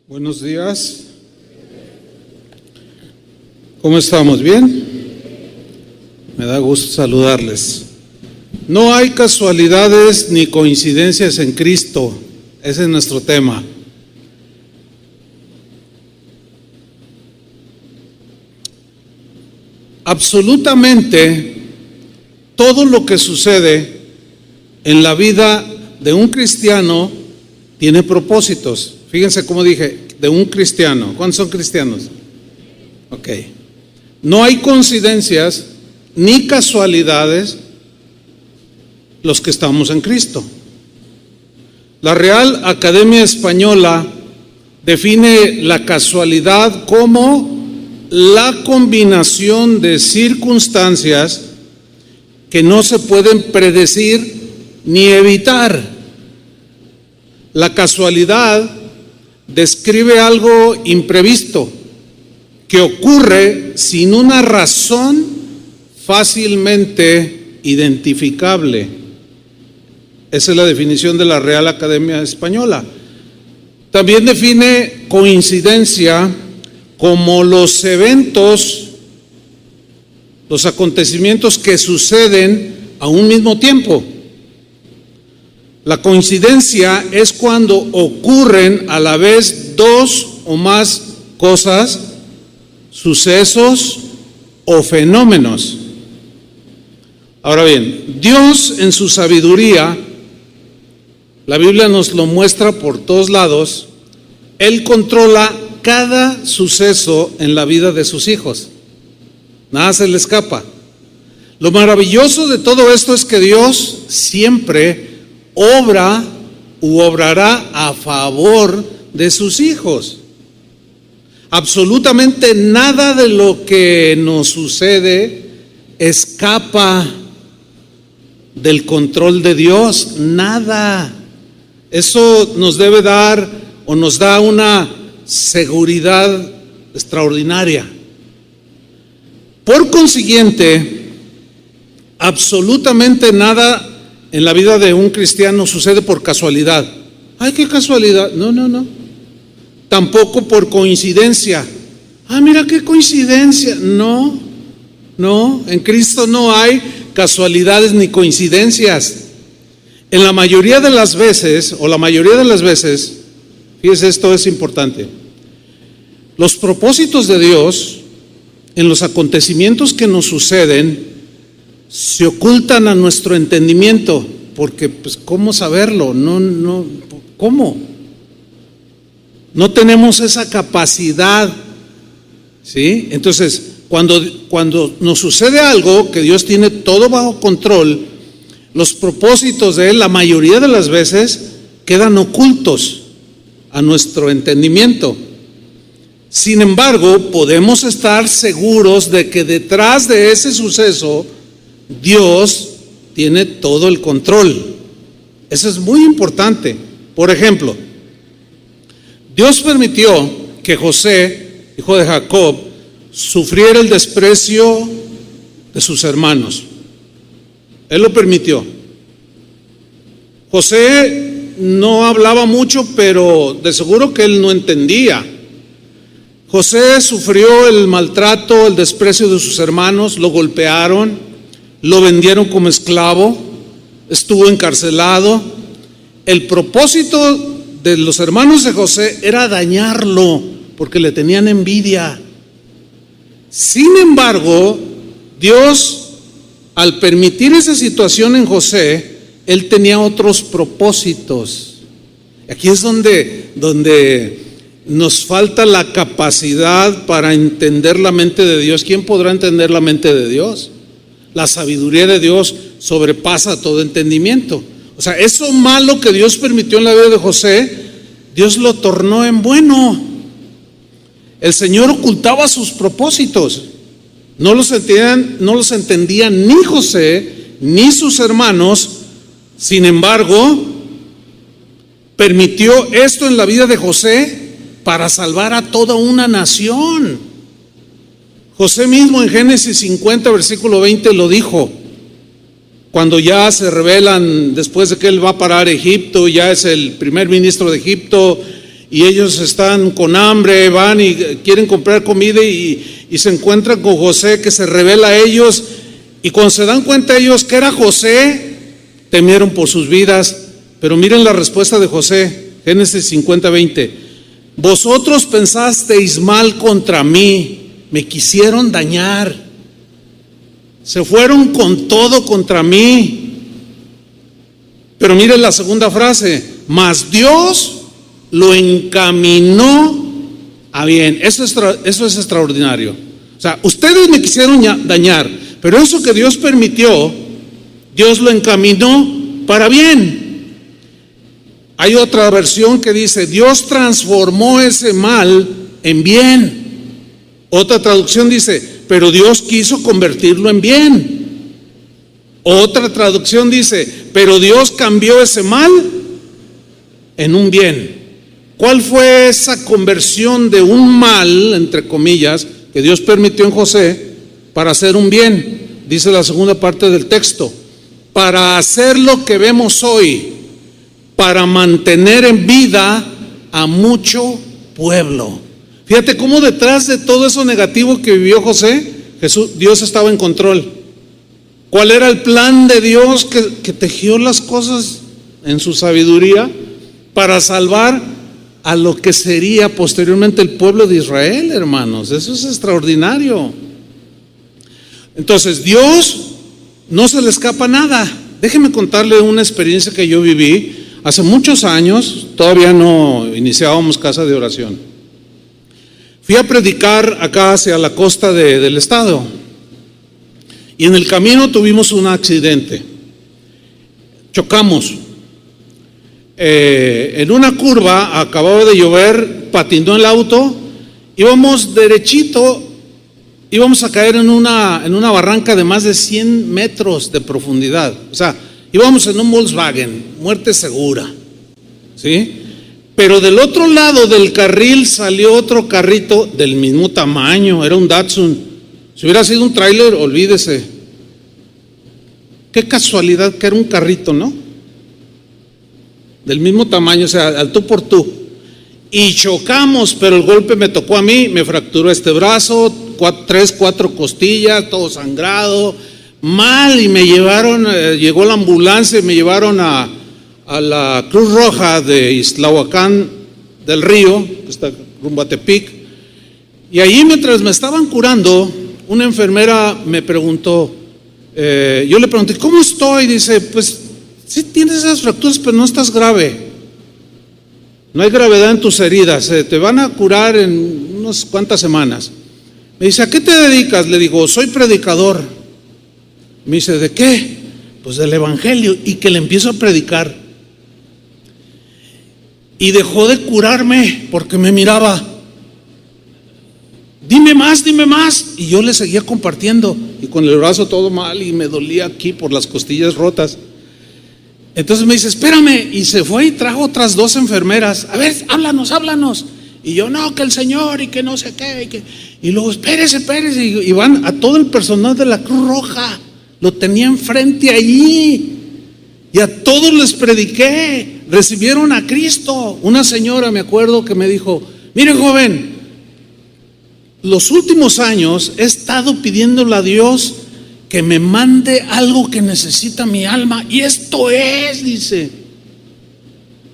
Buenos días. ¿Cómo estamos? ¿Bien? Me da gusto saludarles. No hay casualidades ni coincidencias en Cristo. Ese es nuestro tema. Absolutamente todo lo que sucede en la vida de un cristiano tiene propósitos. Fíjense cómo dije, de un cristiano. ¿Cuántos son cristianos? Ok. No hay coincidencias ni casualidades los que estamos en Cristo. La Real Academia Española define la casualidad como la combinación de circunstancias que no se pueden predecir ni evitar. La casualidad describe algo imprevisto que ocurre sin una razón fácilmente identificable. Esa es la definición de la Real Academia Española. También define coincidencia como los eventos, los acontecimientos que suceden a un mismo tiempo. La coincidencia es cuando ocurren a la vez dos o más cosas, sucesos o fenómenos. Ahora bien, Dios en su sabiduría, la Biblia nos lo muestra por todos lados, Él controla cada suceso en la vida de sus hijos. Nada se le escapa. Lo maravilloso de todo esto es que Dios siempre obra u obrará a favor de sus hijos. Absolutamente nada de lo que nos sucede escapa del control de Dios, nada. Eso nos debe dar o nos da una seguridad extraordinaria. Por consiguiente, absolutamente nada en la vida de un cristiano sucede por casualidad. ¡Ay, qué casualidad! No. Tampoco por coincidencia. ¡Ah, mira qué coincidencia! No. En Cristo no hay casualidades ni coincidencias. En la mayoría de las veces, fíjese, esto es importante. Los propósitos de Dios en los acontecimientos que nos suceden se ocultan a nuestro entendimiento, porque pues ¿cómo saberlo? ¿Cómo? No tenemos esa capacidad, ¿sí? Entonces, cuando nos sucede algo que Dios tiene todo bajo control, los propósitos de Él, la mayoría de las veces, quedan ocultos a nuestro entendimiento. Sin embargo, podemos estar seguros de que detrás de ese suceso Dios tiene todo el control. Eso es muy importante. Por ejemplo, Dios permitió que José, hijo de Jacob, sufriera el desprecio de sus hermanos. Él lo permitió. José no hablaba mucho, pero de seguro que él no entendía. José sufrió el maltrato, el desprecio de sus hermanos, lo golpearon, lo vendieron como esclavo, estuvo encarcelado. El propósito de los hermanos de José era dañarlo, porque le tenían envidia. Sin embargo, Dios, al permitir esa situación en José, Él tenía otros propósitos. Aquí es donde nos falta la capacidad para entender la mente de Dios. ¿Quién podrá entender la mente de Dios? La sabiduría de Dios sobrepasa todo entendimiento. O sea, eso malo que Dios permitió en la vida de José, Dios lo tornó en bueno. El Señor ocultaba sus propósitos. No los entendían ni José ni sus hermanos. Sin embargo, permitió esto en la vida de José para salvar a toda una nación. José mismo en Génesis 50, versículo 20 lo dijo. Cuando ya se revelan, después de que él va a parar a Egipto, ya es el primer ministro de Egipto, y ellos están con hambre, van y quieren comprar comida y se encuentran con José, que se revela a ellos, y cuando se dan cuenta ellos que era José, temieron por sus vidas. Pero miren la respuesta de José, Génesis 50:20. Vosotros pensasteis mal contra mí, me quisieron dañar, se fueron con todo contra mí. Pero miren la segunda frase, mas Dios lo encaminó a bien. Eso es extraordinario. O sea, ustedes me quisieron dañar, pero eso que Dios permitió, Dios lo encaminó para bien. Hay otra versión que dice, Dios transformó ese mal en bien. Otra traducción dice, pero Dios quiso convertirlo en bien. Otra traducción dice, pero Dios cambió ese mal en un bien. ¿Cuál fue esa conversión de un mal, entre comillas, que Dios permitió en José para hacer un bien? Dice la segunda parte del texto, para hacer lo que vemos hoy, para mantener en vida a mucho pueblo. Fíjate cómo detrás de todo eso negativo que vivió José, Dios estaba en control. ¿Cuál era el plan de Dios que tejió las cosas en su sabiduría para salvar a lo que sería posteriormente el pueblo de Israel, hermanos? Eso es extraordinario. Entonces, Dios no se le escapa nada. Déjeme contarle una experiencia que yo viví hace muchos años. Todavía no iniciábamos casa de oración. Fui a predicar acá hacia la costa del estado. Y en el camino tuvimos un accidente. Chocamos. En una curva, acababa de llover, patinó el auto, íbamos derechito, íbamos a caer en una barranca de más de 100 metros de profundidad. O sea, íbamos en un Volkswagen, muerte segura, ¿sí? Pero del otro lado del carril salió otro carrito del mismo tamaño, era un Datsun. Si hubiera sido un tráiler, olvídese. Qué casualidad que era un carrito, ¿no? Del mismo tamaño, o sea, al tú por tú. Y chocamos, pero el golpe me tocó a mí, me fracturó este brazo, 3-4 costillas, todo sangrado, mal, y me llevaron, llegó la ambulancia y me llevaron a la Cruz Roja de Islahuacán del Río, que está rumbo a Tepic. Y allí mientras me estaban curando, una enfermera me preguntó, yo le pregunté, ¿cómo estoy? Dice, pues sí tienes esas fracturas, pero no estás grave. No hay gravedad en tus heridas, te van a curar en unas cuantas semanas. Me dice, ¿a qué te dedicas? Le digo, soy predicador. Me dice, ¿de qué? Pues del evangelio. Y que le empiezo a predicar. Y dejó de curarme porque me miraba. Dime más, dime más. Y yo le seguía compartiendo. Y con el brazo todo mal y me dolía aquí por las costillas rotas. Entonces me dice, espérame. Y se fue y trajo otras 2 enfermeras. A ver, háblanos. Y yo, no, que el Señor y que no sé qué. Y luego, espérese. Y van a todo el personal de la Cruz Roja. Lo tenía enfrente allí. Y a todos les prediqué. Recibieron a Cristo. Una señora, me acuerdo, que me dijo, mire joven, los últimos años he estado pidiéndole a Dios que me mande algo que necesita mi alma. Y esto es, dice.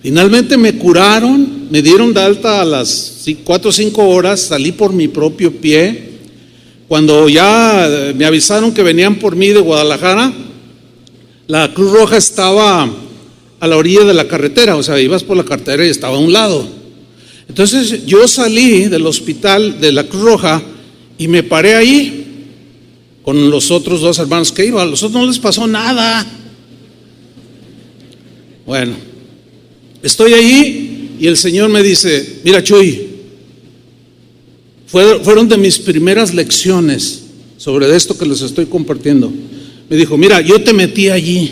Finalmente me curaron, me dieron de alta a las 4 o 5 horas, salí por mi propio pie. Cuando ya me avisaron que venían por mí de Guadalajara, la Cruz Roja estaba a la orilla de la carretera, o sea, ibas por la carretera y estaba a un lado. Entonces yo salí del hospital de la Cruz Roja y me paré ahí con los otros 2 hermanos que iban. A los otros no les pasó nada. Bueno, estoy ahí y el Señor me dice, mira Chuy, fueron de mis primeras lecciones sobre esto que les estoy compartiendo. Me dijo, mira, yo te metí allí.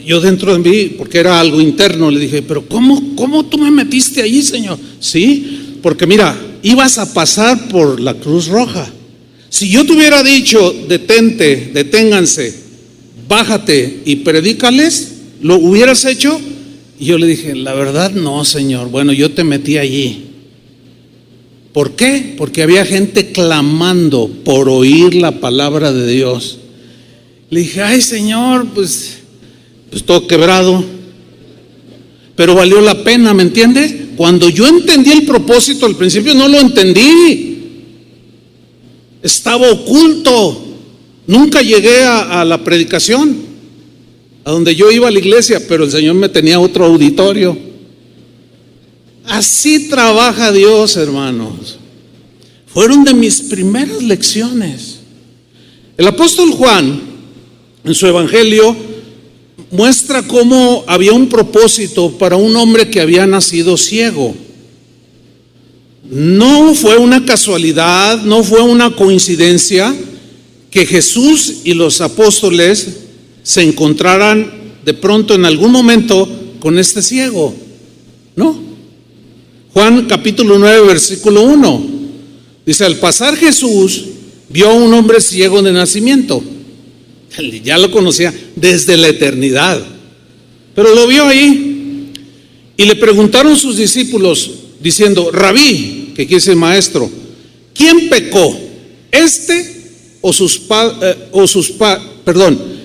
Yo dentro de mí, porque era algo interno, le dije, pero ¿cómo tú me metiste allí, Señor? Sí, porque mira, ibas a pasar por la Cruz Roja. Si yo te hubiera dicho, deténganse, bájate y predícales, ¿lo hubieras hecho? Y yo le dije, la verdad no, Señor. Bueno, yo te metí allí. ¿Por qué? Porque había gente clamando por oír la palabra de Dios. Le dije, ay, Señor, pues todo quebrado. Pero valió la pena, ¿me entiende? Cuando yo entendí el propósito, al principio no lo entendí. Estaba oculto. Nunca llegué a la predicación, a donde yo iba a la iglesia, pero el Señor me tenía otro auditorio. Así trabaja Dios, hermanos. Fueron de mis primeras lecciones. El apóstol Juan, en su evangelio, muestra cómo había un propósito para un hombre que había nacido ciego. No fue una casualidad, no fue una coincidencia que Jesús y los apóstoles se encontraran de pronto en algún momento con este ciego, ¿no? Juan capítulo 9 versículo 1 dice: al pasar Jesús vio a un hombre ciego de nacimiento. Ya lo conocía desde la eternidad, pero lo vio ahí. Y le preguntaron sus discípulos diciendo: Rabí, que quiere decir maestro, ¿quién pecó?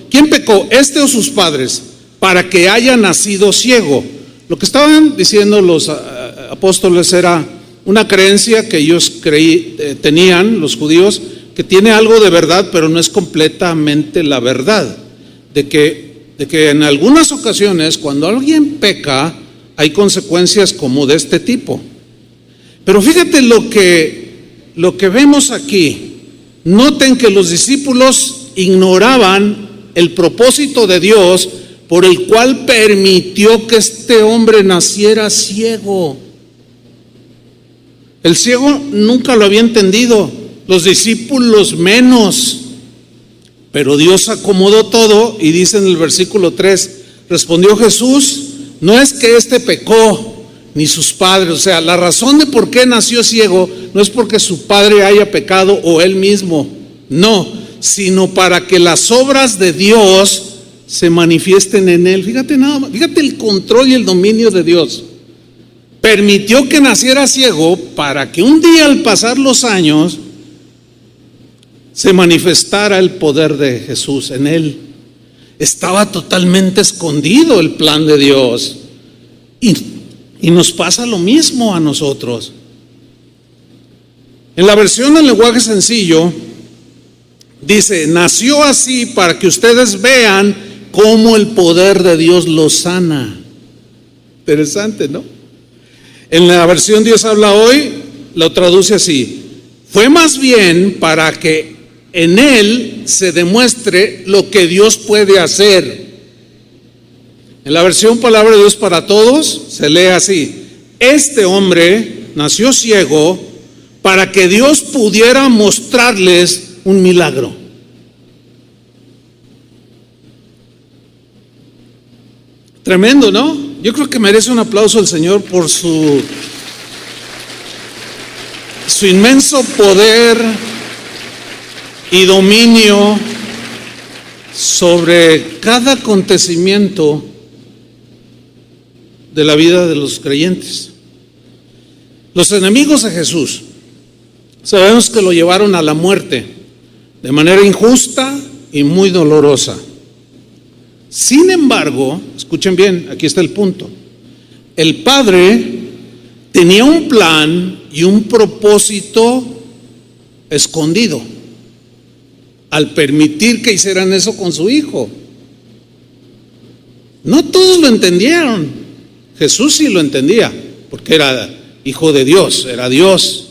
¿Quién pecó, este o sus padres, para que haya nacido ciego? Lo que estaban diciendo los apóstoles era una creencia que ellos tenían, los judíos, que tiene algo de verdad, pero no es completamente la verdad. De que en algunas ocasiones, cuando alguien peca, hay consecuencias como de este tipo. Pero fíjate lo que vemos aquí. Noten que los discípulos ignoraban el propósito de Dios por el cual permitió que este hombre naciera ciego. El ciego nunca lo había entendido, los discípulos menos. Pero Dios acomodó todo y dice en el versículo 3, respondió Jesús: no es que éste pecó, ni sus padres. O sea, la razón de por qué nació ciego no es porque su padre haya pecado o él mismo, no, sino para que las obras de Dios se manifiesten en él. Fíjate nada más, fíjate el control y el dominio de Dios. Permitió que naciera ciego para que un día, al pasar los años, se manifestara el poder de Jesús en él. Estaba totalmente escondido el plan de Dios. Y nos pasa lo mismo a nosotros. En la versión en lenguaje sencillo dice: nació así para que ustedes vean cómo el poder de Dios lo sana. Interesante, ¿no? En la versión Dios habla hoy lo traduce así: fue más bien para que en él se demuestre lo que Dios puede hacer. En la versión Palabra de Dios para Todos se lee así: este hombre nació ciego para que Dios pudiera mostrarles un milagro. Tremendo, ¿no? Yo creo que merece un aplauso al Señor por su inmenso poder y dominio sobre cada acontecimiento de la vida de los creyentes. Los enemigos de Jesús, sabemos que lo llevaron a la muerte de manera injusta y muy dolorosa. Sin embargo, escuchen bien, aquí está el punto. El Padre tenía un plan y un propósito escondido al permitir que hicieran eso con su Hijo. No todos lo entendieron. Jesús sí lo entendía, porque era Hijo de Dios, era Dios.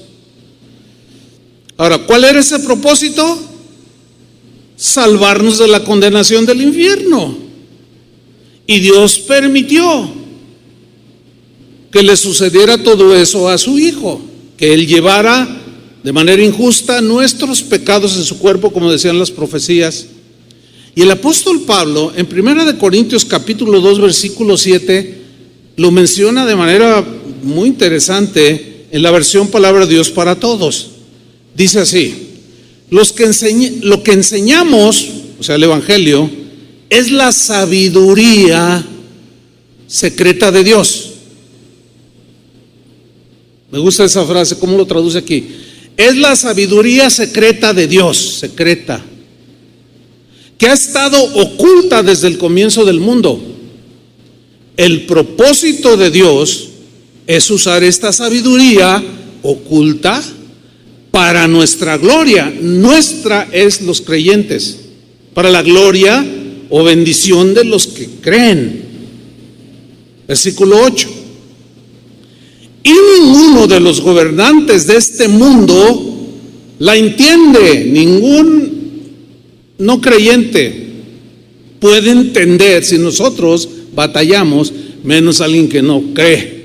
Ahora, ¿cuál era ese propósito? Salvarnos de la condenación del infierno. Y Dios permitió que le sucediera todo eso a su Hijo, que Él llevara de manera injusta nuestros pecados en su cuerpo, como decían las profecías. Y el apóstol Pablo, en 1 Corintios capítulo 2, versículo 7, lo menciona de manera muy interesante en la versión Palabra de Dios para Todos. Dice así: lo que enseñamos, o sea, el Evangelio, es la sabiduría secreta de Dios. Me gusta esa frase, ¿cómo lo traduce aquí? Es la sabiduría secreta de Dios, secreta, que ha estado oculta desde el comienzo del mundo. El propósito de Dios es usar esta sabiduría oculta para nuestra gloria. Nuestra es los creyentes, para la gloria o bendición de los que creen. Versículo 8. Y ninguno de los gobernantes de este mundo la entiende. Ningún no creyente puede entender, si nosotros batallamos, menos alguien que no cree.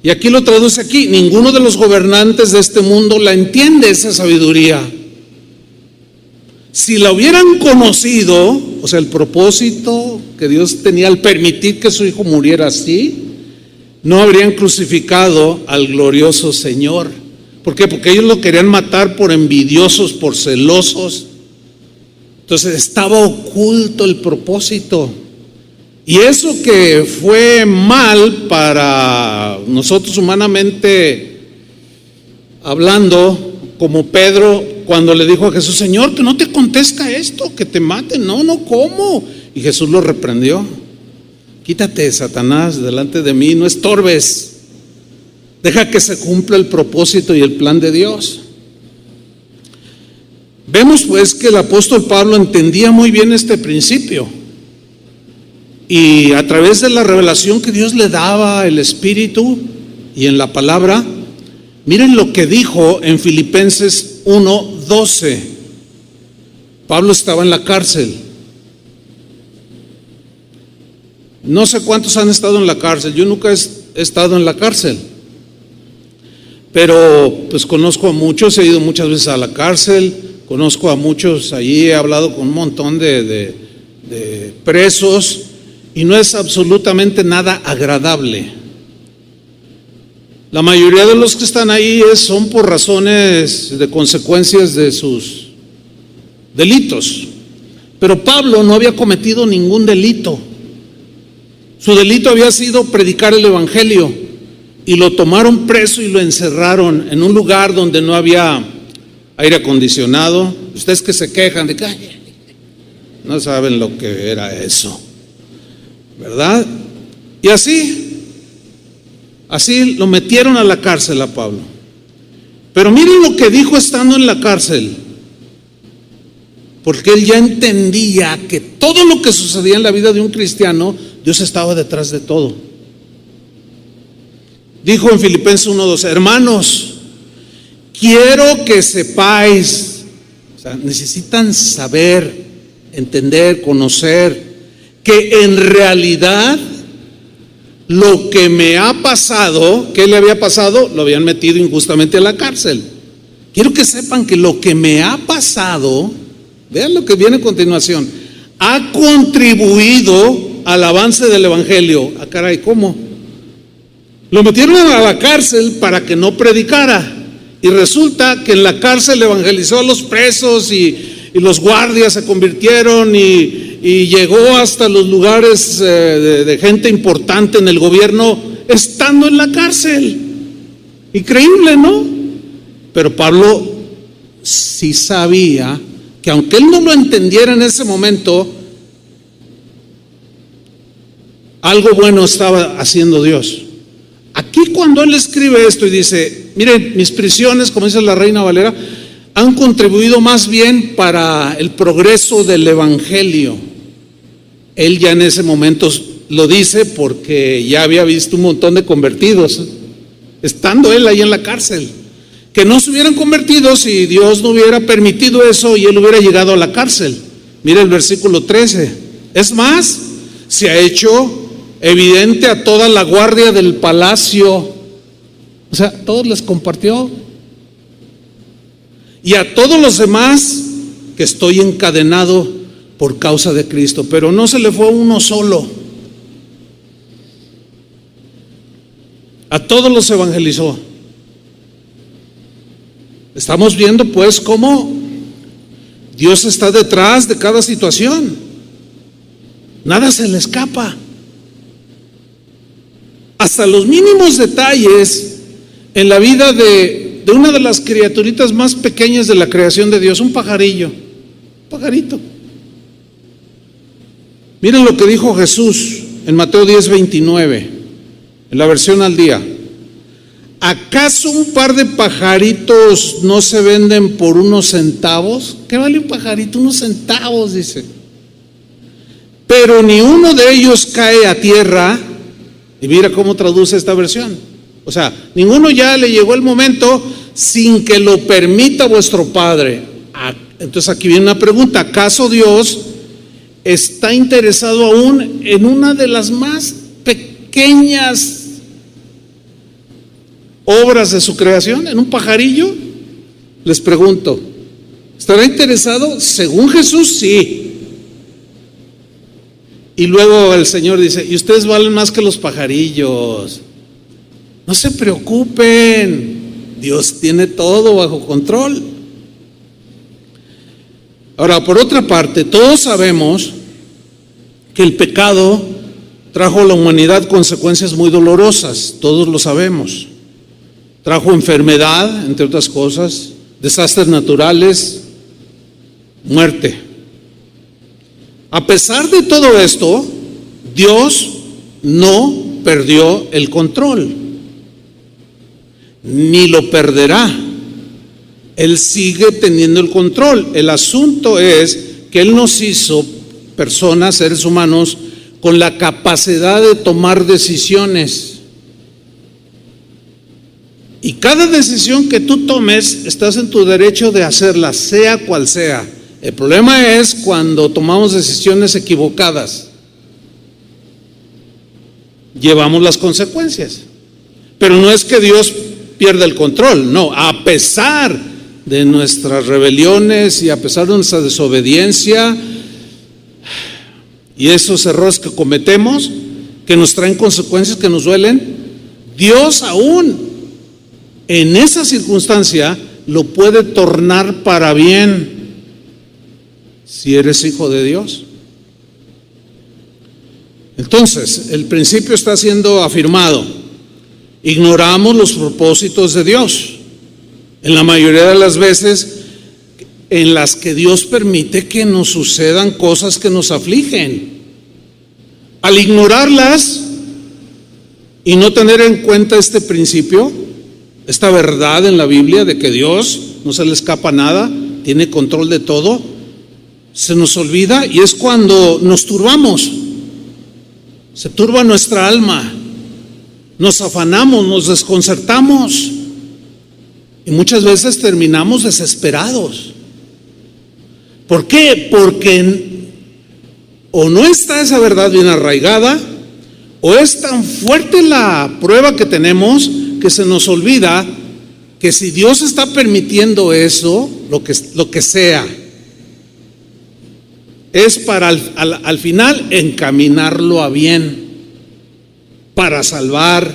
Y aquí lo traduce aquí: ninguno de los gobernantes de este mundo la entiende, esa sabiduría. Si la hubieran conocido, o sea, el propósito que Dios tenía al permitir que su hijo muriera así, no habrían crucificado al glorioso Señor. ¿Por qué? Porque ellos lo querían matar por envidiosos, por celosos. Entonces estaba oculto el propósito. Y eso que fue mal para nosotros humanamente hablando, como Pedro cuando le dijo a Jesús: Señor, que no te acontezca esto, que te maten. No, ¿cómo? Y Jesús lo reprendió: quítate, Satanás, delante de mí, no estorbes. Deja que se cumpla el propósito y el plan de Dios. Vemos pues que el apóstol Pablo entendía muy bien este principio. Y a través de la revelación que Dios le daba, el Espíritu y en la palabra, miren lo que dijo en Filipenses 1:12. Pablo estaba en la cárcel. No sé cuántos han estado en la cárcel. Yo nunca he estado en la cárcel, pero pues conozco a muchos, he ido muchas veces a la cárcel, conozco a muchos allí, he hablado con un montón de presos, y no es absolutamente nada agradable. La mayoría de los que están ahí son por razones de consecuencias de sus delitos. Pero Pablo no había cometido ningún delito. Su delito había sido predicar el evangelio, y lo tomaron preso y lo encerraron en un lugar donde no había aire acondicionado. Ustedes que se quejan de que no saben lo que era eso, ¿verdad? Y así lo metieron a la cárcel a Pablo. Pero miren lo que dijo estando en la cárcel, porque él ya entendía que todo lo que sucedía en la vida de un cristiano, Dios estaba detrás de todo. Dijo en Filipenses 1:12: hermanos, quiero que sepáis, o sea, necesitan saber, entender, conocer, que en realidad lo que me ha pasado, ¿qué le había pasado? Lo habían metido injustamente a la cárcel. Quiero que sepan que lo que me ha pasado, vean lo que viene a continuación, ha contribuido al avance del evangelio. Ah, caray, ¿cómo? Lo metieron a la cárcel para que no predicara, y resulta que en la cárcel evangelizó a los presos, y los guardias se convirtieron, y llegó hasta los lugares de gente importante en el gobierno estando en la cárcel. Increíble, ¿no? Pero Pablo sí sabía que aunque él no lo entendiera en ese momento, algo bueno estaba haciendo Dios. Aquí cuando él escribe esto y dice: miren, mis prisiones, como dice la Reina Valera, han contribuido más bien para el progreso del evangelio. Él ya en ese momento lo dice porque ya había visto un montón de convertidos, estando él ahí en la cárcel, que no se hubieran convertido si Dios no hubiera permitido eso y él hubiera llegado a la cárcel. Mira el versículo 13. Es más, se ha hecho evidente a toda la guardia del palacio. O sea, todos les compartió. Y a todos los demás que estoy encadenado por causa de Cristo. Pero no se le fue uno solo. A todos los evangelizó. Estamos viendo pues cómo Dios está detrás de cada situación. Nada se le escapa. hasta los mínimos detalles en la vida de una de las criaturitas más pequeñas de la creación de Dios, un pajarillo, un pajarito. Miren lo que dijo Jesús en Mateo 10:29, en la versión al día. ¿Acaso un par de pajaritos no se venden por unos centavos? ¿Qué vale un pajarito? Unos centavos, dice. Pero ni uno de ellos cae a tierra. Y mira cómo traduce esta versión. O sea, ninguno ya le llegó el momento sin que lo permita vuestro Padre. Entonces aquí viene una pregunta: ¿acaso Dios está interesado aún en una de las más pequeñas obras de su creación, en un pajarillo? Les pregunto, ¿estará interesado? Según Jesús, sí. Y luego el Señor dice: y ustedes valen más que los pajarillos. No se preocupen, Dios tiene todo bajo control. Ahora, por otra parte, todos sabemos que el pecado trajo a la humanidad consecuencias muy dolorosas, todos lo sabemos. Trajo enfermedad, entre otras cosas, desastres naturales, muerte. A pesar de todo esto, Dios no perdió el control, ni lo perderá. Él sigue teniendo el control. El asunto es que Él nos hizo personas, seres humanos, con la capacidad de tomar decisiones. Y cada decisión que tú tomes, estás en tu derecho de hacerla, sea cual sea. El problema es cuando tomamos decisiones equivocadas. Llevamos las consecuencias. Pero no es que Dios pierda el control, no. A pesar de nuestras rebeliones y a pesar de nuestra desobediencia y esos errores que cometemos, que nos traen consecuencias que nos duelen, Dios aún en esa circunstancia lo puede tornar para bien si eres hijo de Dios. Entonces, el principio está siendo afirmado. Ignoramos los propósitos de Dios en la mayoría de las veces en las que Dios permite que nos sucedan cosas que nos afligen. Al ignorarlas y no tener en cuenta este principio, esta verdad en la Biblia de que Dios no se le escapa nada, tiene control de todo, se nos olvida y es cuando nos turbamos. Se turba nuestra alma, nos afanamos, nos desconcertamos y muchas veces terminamos desesperados. ¿Por qué? Porque o no está esa verdad bien arraigada, o es tan fuerte la prueba que tenemos que se nos olvida que si Dios está permitiendo eso, lo que sea, es para al final encaminarlo a bien, para salvar,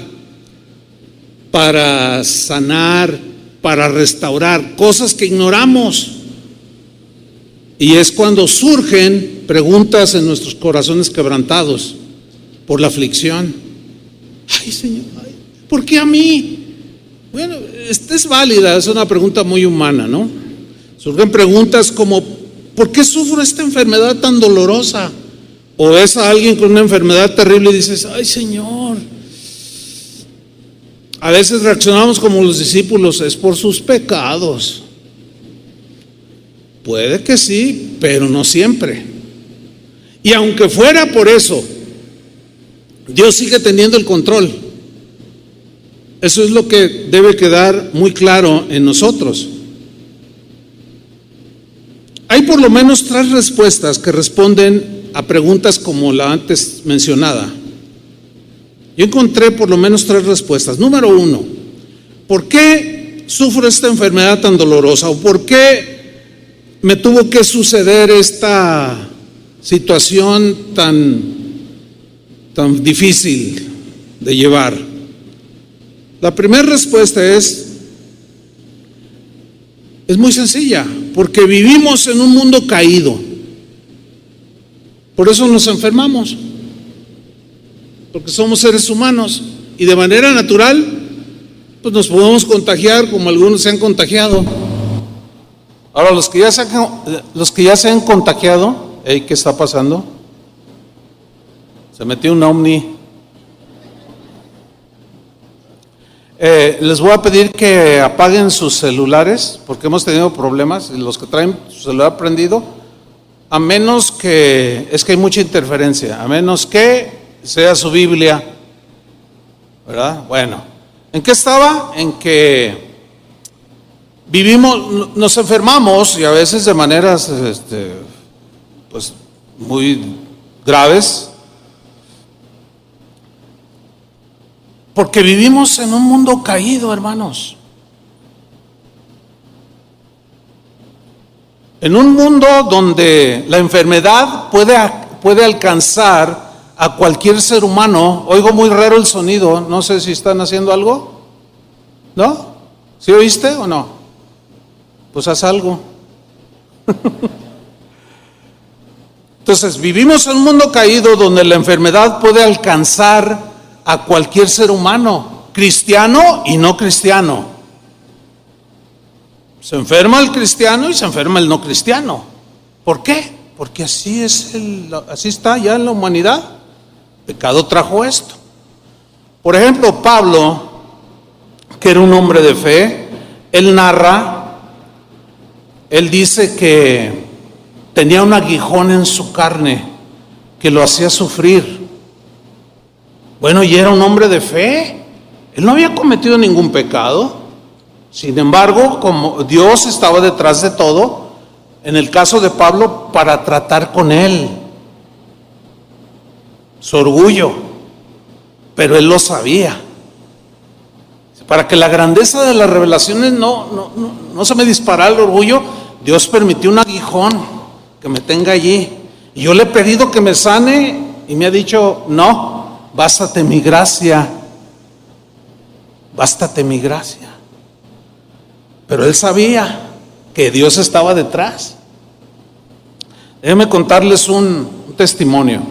para sanar, para restaurar, cosas que ignoramos. Y es cuando surgen preguntas en nuestros corazones quebrantados por la aflicción. Ay, Señor, ¿por qué a mí? Bueno, esta es válida, es una pregunta muy humana, ¿no? Surgen preguntas como: ¿por qué sufro esta enfermedad tan dolorosa? O ves a alguien con una enfermedad terrible y dices: ay, Señor. A veces reaccionamos como los discípulos: es por sus pecados. Puede que sí, pero no siempre. Y aunque fuera por eso, Dios sigue teniendo el control. Eso es lo que debe quedar muy claro en nosotros. Hay por lo menos 3 respuestas que responden a preguntas como la antes mencionada. Yo encontré por lo menos 3 respuestas. Número 1, ¿por qué sufro esta enfermedad tan dolorosa? ¿O por qué me tuvo que suceder esta situación tan difícil de llevar? La primera respuesta es muy sencilla: porque vivimos en un mundo caído. Por eso nos enfermamos, porque somos seres humanos Y de manera natural, pues nos podemos contagiar como algunos se han contagiado. Ahora, los que ya se han contagiado, ¿qué está pasando? Se metió un ovni. Les voy a pedir que apaguen sus celulares, porque hemos tenido problemas, y los que traen su celular prendido, a menos que, es que hay mucha interferencia, a menos que sea su Biblia, ¿verdad? Bueno, ¿en qué estaba? En que vivimos, nos enfermamos, y a veces de maneras, pues, muy graves, porque vivimos en un mundo caído, hermanos. En un mundo donde la enfermedad puede alcanzar a cualquier ser humano. Oigo muy raro el sonido, no sé si están haciendo algo. ¿No? ¿Sí oíste o no? Pues haz algo. Entonces, vivimos en un mundo caído donde la enfermedad puede alcanzar a cualquier ser humano, cristiano y no cristiano. Se enferma el cristiano y se enferma el no cristiano. ¿Por qué? Porque así está ya en la humanidad. El pecado trajo esto. Por ejemplo, Pablo, que era un hombre de fe, él narra, él dice que tenía un aguijón en su carne que lo hacía sufrir. Bueno, y era un hombre de fe. Él no había cometido ningún pecado. Sin embargo, como Dios estaba detrás de todo, en el caso de Pablo, para tratar con él, su orgullo, pero él lo sabía. Para que la grandeza de las revelaciones no se me disparara el orgullo, Dios permitió un aguijón que me tenga allí. Y yo le he pedido que me sane y me ha dicho, no. Bástate mi gracia, bástate mi gracia. Pero él sabía que Dios estaba detrás. Déjenme contarles un testimonio.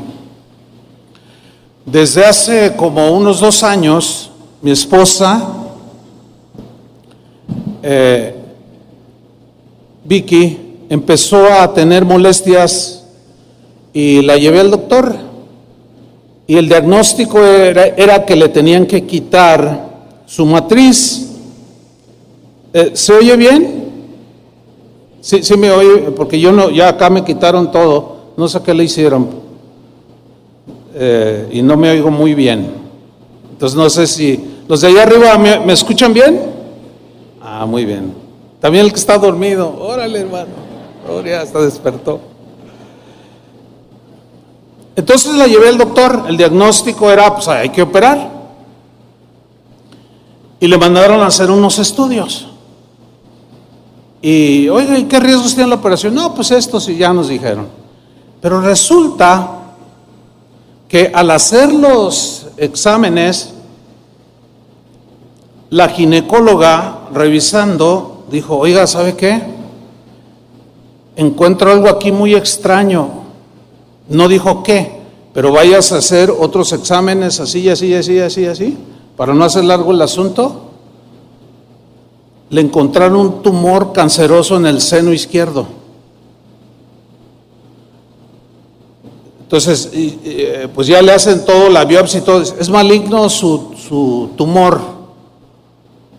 Desde hace como unos 2 años, mi esposa, Vicky, empezó a tener molestias y la llevé al doctor. Y el diagnóstico era que le tenían que quitar su matriz. ¿Se oye bien? Sí me oye, porque ya acá me quitaron todo, no sé qué le hicieron. Y no me oigo muy bien. Entonces no sé si los de allá arriba me escuchan bien. Ah, muy bien. También el que está dormido, órale hermano, ya hasta despertó. Entonces la llevé al doctor, el diagnóstico era, pues hay que operar. Y le mandaron a hacer unos estudios. Y, oiga, ¿y qué riesgos tiene la operación? No, pues estos y ya nos dijeron. Pero resulta que al hacer los exámenes, la ginecóloga revisando, dijo, oiga, ¿sabe qué? Encuentro algo aquí muy extraño. No dijo qué, pero vayas a hacer otros exámenes así, para no hacer largo el asunto. Le encontraron un tumor canceroso en el seno izquierdo. Entonces, pues ya le hacen todo, la biopsia y todo, es maligno su tumor.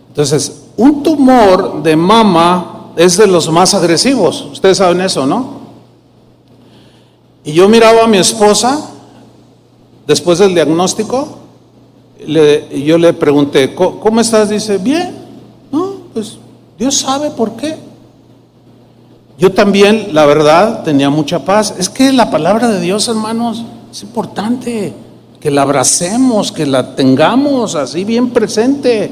Entonces, un tumor de mama es de los más agresivos, ustedes saben eso, ¿no? Y yo miraba a mi esposa, después del diagnóstico, y yo le pregunté, ¿cómo estás? Dice, bien, no, pues Dios sabe por qué. Yo también, la verdad, tenía mucha paz. Es que la palabra de Dios, hermanos, es importante que la abracemos, que la tengamos así bien presente.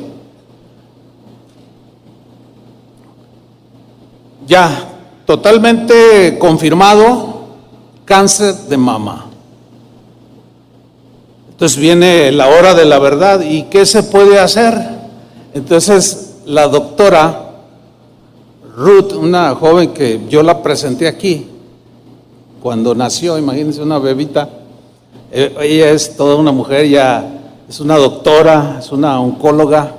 Ya, totalmente confirmado, cáncer de mama. Entonces viene la hora de la verdad, ¿y qué se puede hacer? Entonces la doctora Ruth, una joven que yo la presenté aquí, cuando nació, imagínense, una bebita, ella es toda una mujer ya es una doctora, es una oncóloga,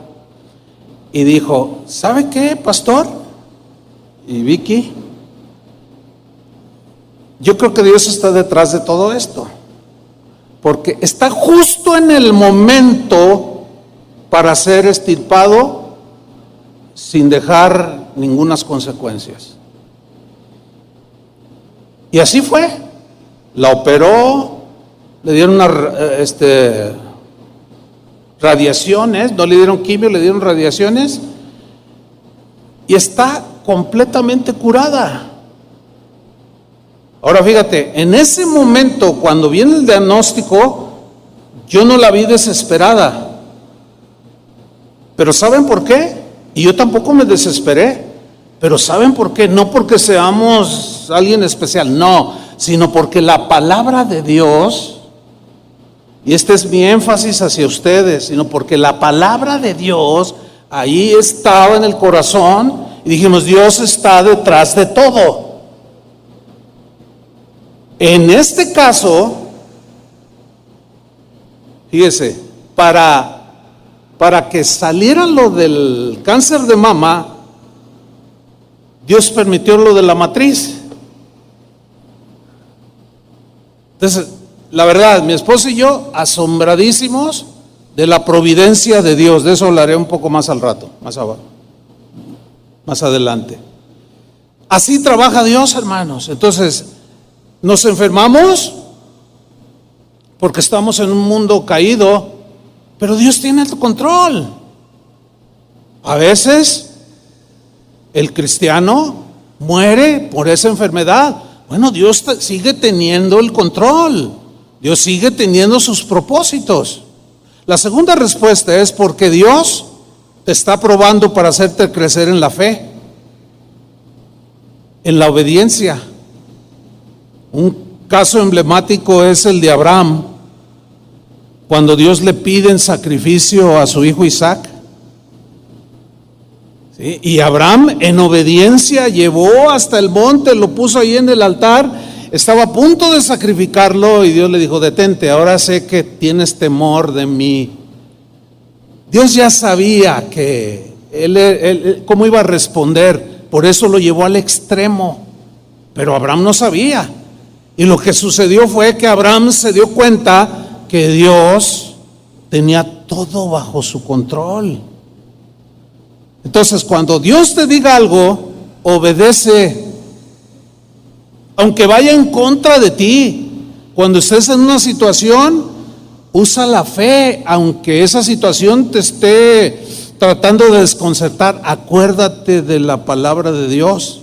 y dijo: ¿sabe qué, pastor? Y Vicky, yo creo que Dios está detrás de todo esto, porque está justo en el momento para ser extirpado sin dejar ninguna consecuencias. Y así fue. La operó, le dieron radiaciones, no le dieron quimio, le dieron radiaciones, y está completamente curada. Ahora fíjate, en ese momento, cuando viene el diagnóstico, yo no la vi desesperada. Pero ¿saben por qué? Y yo tampoco me desesperé. Pero ¿saben por qué? No porque seamos alguien especial, no, sino porque la palabra de Dios, y este es mi énfasis hacia ustedes, sino porque la palabra de Dios ahí estaba en el corazón, y dijimos: Dios está detrás de todo. En este caso, fíjese, para que saliera lo del cáncer de mama, Dios permitió lo de la matriz. Entonces, la verdad, mi esposo y yo asombradísimos de la providencia de Dios. De eso hablaré un poco más al rato, más abajo, más adelante. Así trabaja Dios, hermanos. Entonces, nos enfermamos porque estamos en un mundo caído, pero Dios tiene el control. A veces el cristiano muere por esa enfermedad. Bueno, Dios sigue teniendo el control. Dios sigue teniendo sus propósitos. La segunda respuesta es porque Dios te está probando para hacerte crecer en la fe, en la obediencia. Un caso emblemático es el de Abraham, cuando Dios le pide en sacrificio a su hijo Isaac. ¿Sí? Y Abraham en obediencia llevó hasta el monte, lo puso ahí en el altar, estaba a punto de sacrificarlo y Dios le dijo: detente, ahora sé que tienes temor de mí. Dios ya sabía que él cómo iba a responder, por eso lo llevó al extremo, pero Abraham no sabía. Y lo que sucedió fue que Abraham se dio cuenta que Dios tenía todo bajo su control. Entonces, cuando Dios te diga algo, obedece, aunque vaya en contra de ti. Cuando estés en una situación, usa la fe, aunque esa situación te esté tratando de desconcertar. Acuérdate de la palabra de Dios.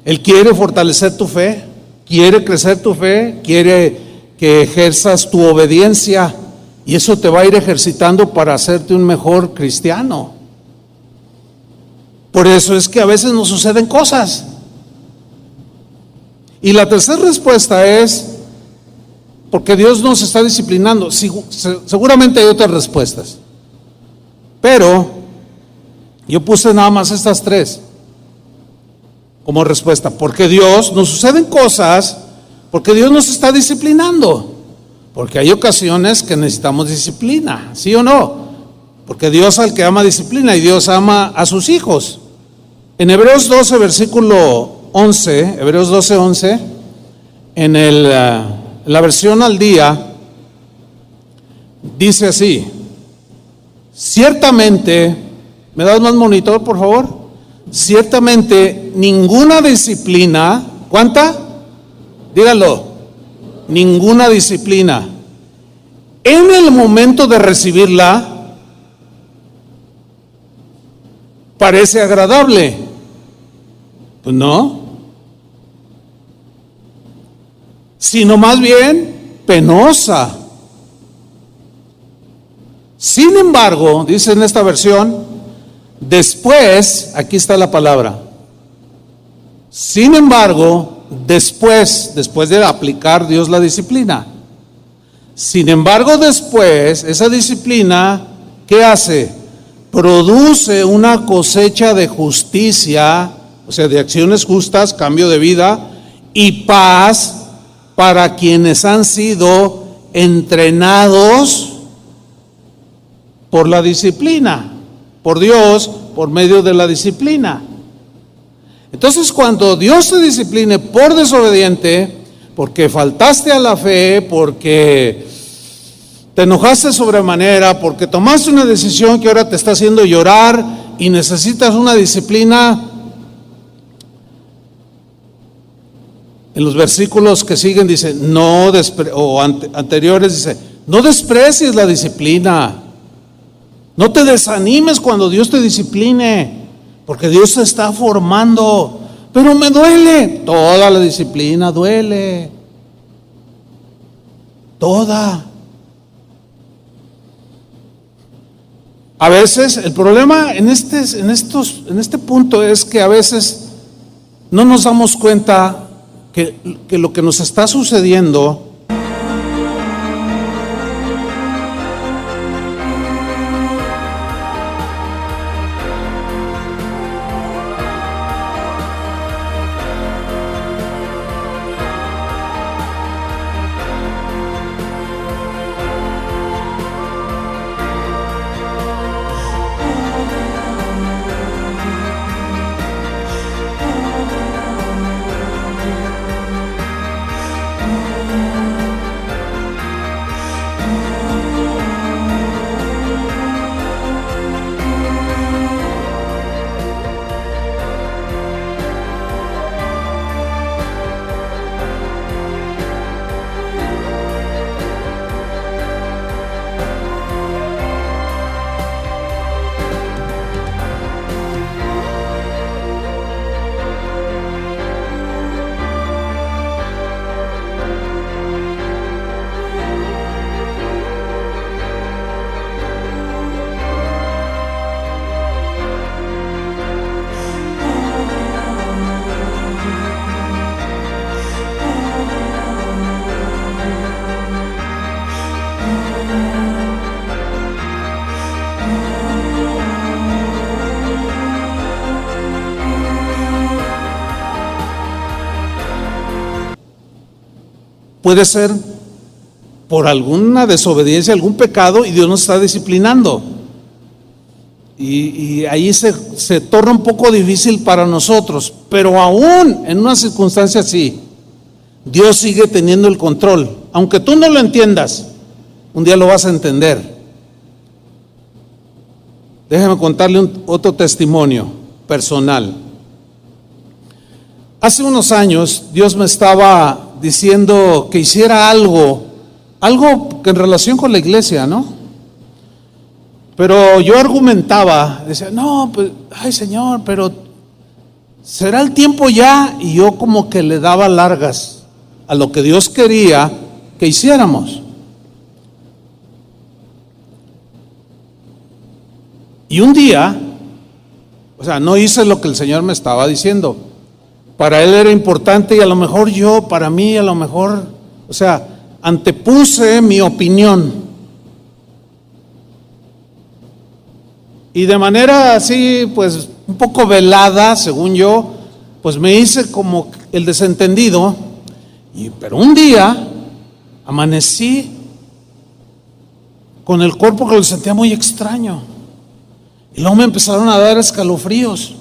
Él quiere fortalecer tu fe, quiere crecer tu fe, quiere que ejerzas tu obediencia, y eso te va a ir ejercitando para hacerte un mejor cristiano. Por eso es que a veces nos suceden cosas. Y la tercera respuesta es porque Dios nos está disciplinando. Seguramente hay otras respuestas, pero yo puse nada más estas tres como respuesta. Porque Dios, nos suceden cosas porque Dios nos está disciplinando. Porque hay ocasiones que necesitamos disciplina, ¿sí o no? Porque Dios al que ama disciplina, y Dios ama a sus hijos. En Hebreos 12, versículo 11, Hebreos 12, 11, en la versión al día, dice así: ciertamente, ¿me das más monitor, por favor? Ciertamente ninguna disciplina, ¿cuánta? Díganlo, ninguna disciplina, en el momento de recibirla, parece agradable. Pues no, sino más bien penosa. Sin embargo, dice en esta versión, después, aquí está la palabra, sin embargo, después de aplicar Dios la disciplina, sin embargo, después, esa disciplina, ¿qué hace? Produce una cosecha de justicia, o sea, de acciones justas, cambio de vida y paz para quienes han sido entrenados por la disciplina, por Dios, por medio de la disciplina. Entonces, cuando Dios te discipline por desobediente, porque faltaste a la fe, porque te enojaste sobremanera, porque tomaste una decisión que ahora te está haciendo llorar y necesitas una disciplina, en los versículos que siguen dice, anteriores dice, no desprecies la disciplina, no te desanimes cuando Dios te discipline, porque Dios te está formando. Pero me duele, toda la disciplina duele, toda. A veces el problema en este punto es que a veces no nos damos cuenta que lo que nos está sucediendo puede ser por alguna desobediencia, algún pecado, y Dios nos está disciplinando. Y ahí se torna un poco difícil para nosotros, pero aún en una circunstancia así, Dios sigue teniendo el control. Aunque tú no lo entiendas, un día lo vas a entender. Déjame contarle otro testimonio personal. Hace unos años Dios me estaba diciendo que hiciera algo que en relación con la iglesia, ¿no? Pero yo argumentaba, decía, no, pues, ay Señor, pero ¿será el tiempo ya? Y yo como que le daba largas a lo que Dios quería que hiciéramos. Y un día, o sea, no hice lo que el Señor me estaba diciendo. Para Él era importante y a lo mejor para mí, a lo mejor, o sea, antepuse mi opinión. Y de manera así, pues, un poco velada, según yo, pues me hice como el desentendido. Pero un día amanecí con el cuerpo que lo sentía muy extraño. Y luego me empezaron a dar escalofríos.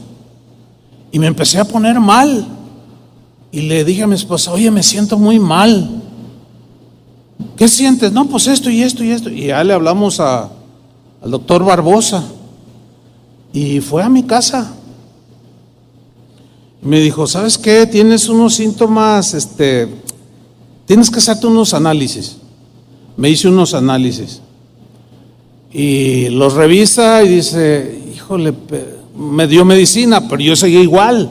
Y me empecé a poner mal. Y le dije a mi esposa, oye, me siento muy mal. ¿Qué sientes? No, pues esto y esto y esto. Y ya le hablamos al doctor Barbosa. Y fue a mi casa. Y me dijo, ¿sabes qué? Tienes unos síntomas, tienes que hacerte unos análisis. Me hice unos análisis. Y los revisa y dice, híjole, me dio medicina, pero yo seguía igual.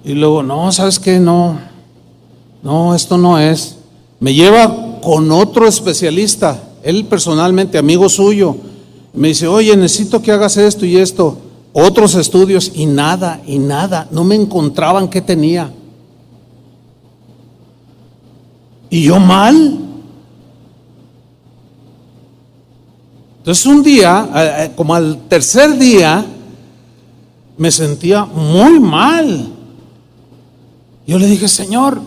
Y luego, no, ¿sabes qué? No, esto no es. Me lleva con otro especialista, él personalmente, amigo suyo. Me dice, oye, necesito que hagas esto y esto. Otros estudios y nada, no me encontraban qué tenía. Y yo mal. Entonces un día, como al tercer día, me sentía muy mal. Yo le dije, Señor,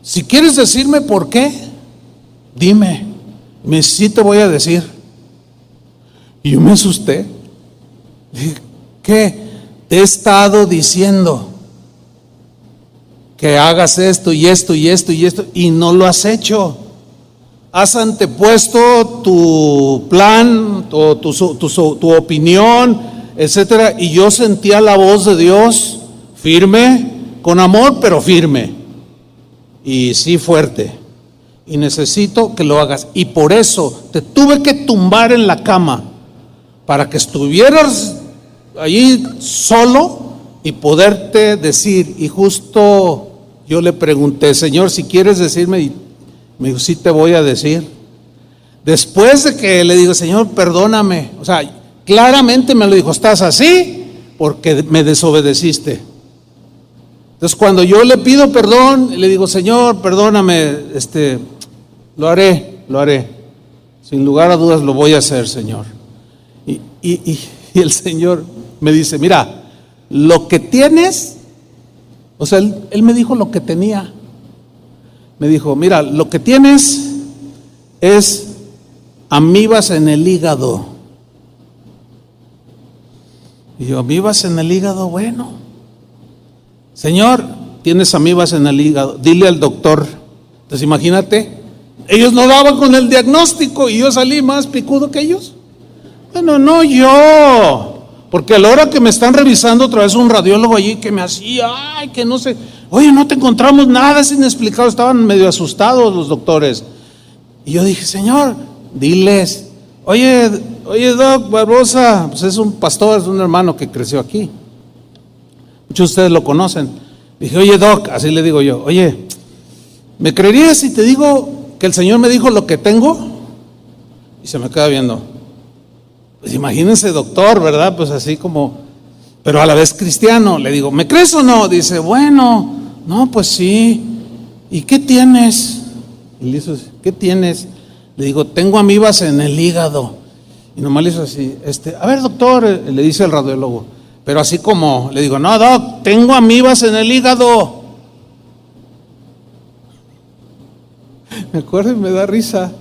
si quieres decirme por qué, dime. Sí te voy a decir. Y yo me asusté. Dije, ¿qué? Te he estado diciendo que hagas esto y esto y esto y esto, y no lo has hecho. Has antepuesto tu plan, tu opinión, etcétera. Y yo sentía la voz de Dios firme, con amor, pero firme. Y sí, fuerte. Y necesito que lo hagas. Y por eso te tuve que tumbar en la cama, para que estuvieras allí solo y poderte decir. Y justo yo le pregunté, Señor, si quieres decirme, y me dijo, sí te voy a decir. Después de que le digo, Señor, perdóname, o sea, claramente me lo dijo, estás así porque me desobedeciste. Entonces cuando yo le pido perdón, le digo, Señor, perdóname, lo haré, sin lugar a dudas lo voy a hacer, Señor. Y el Señor me dice, mira, lo que tienes, o sea, él me dijo lo que tenía. Me dijo, mira, lo que tienes es amibas en el hígado. Y yo, amibas en el hígado, bueno. Señor, tienes amibas en el hígado, dile al doctor. Entonces imagínate, ellos no daban con el diagnóstico y yo salí más picudo que ellos. Bueno, no yo, porque a la hora que me están revisando otra vez un radiólogo allí que me hacía, ay, que no sé, oye, no te encontramos nada, es inexplicable, estaban medio asustados los doctores. Y yo dije, Señor, diles, oye Doc Barbosa, pues es un pastor, es un hermano que creció aquí. Muchos de ustedes lo conocen. Dije, oye Doc, así le digo yo, oye, ¿me creerías si te digo que el Señor me dijo lo que tengo? Y se me queda viendo. Pues imagínense, doctor, ¿verdad? Pues así como, pero a la vez cristiano. Le digo, ¿me crees o no? Dice, bueno, no, pues sí. ¿Y qué tienes? Y le dice, ¿qué tienes? Le digo, tengo amibas en el hígado. Y nomás le hizo así, a ver doctor, le dice el radiólogo, pero así como, le digo, no doc, tengo amibas en el hígado. Me acuerdo y me da risa.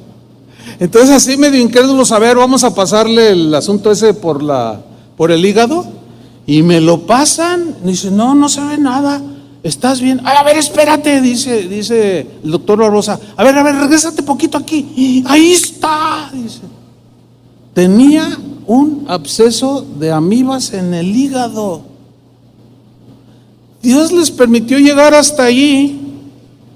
Entonces así medio incrédulos, a ver, vamos a pasarle el asunto ese por el hígado. Y me lo pasan, dice, no se ve nada, ¿estás bien? Ay, a ver, espérate, dice el doctor Barbosa, a ver, regrésate poquito aquí. Ahí está, dice. Tenía un absceso de amibas en el hígado. Dios les permitió llegar hasta allí.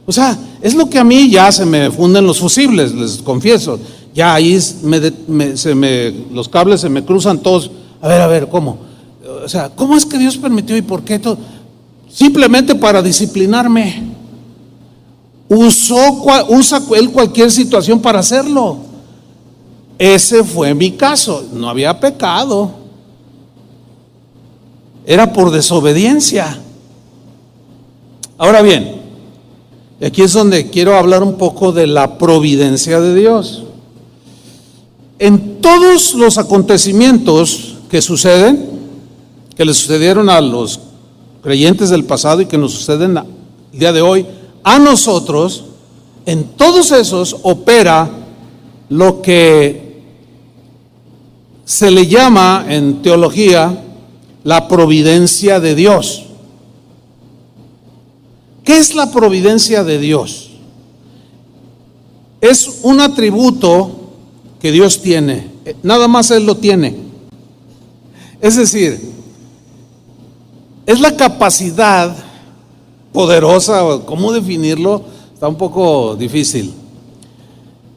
O sea, es lo que a mí ya se me funden los fusibles, les confieso. Ya ahí los cables se me cruzan todos. A ver, ¿cómo? O sea, ¿cómo es que Dios permitió y por qué todo? Simplemente para disciplinarme. Usa él cualquier situación para hacerlo. Ese fue mi caso. No había pecado. Era por desobediencia. Ahora bien, aquí es donde quiero hablar un poco de la providencia de Dios. En todos los acontecimientos que suceden, que le sucedieron a los creyentes del pasado y que nos suceden el día de hoy, a nosotros, en todos esos opera lo que se le llama en teología la providencia de Dios. ¿Qué es la providencia de Dios? Es un atributo que Dios tiene, nada más Él lo tiene. Es decir, es la capacidad poderosa, ¿cómo definirlo? Está un poco difícil.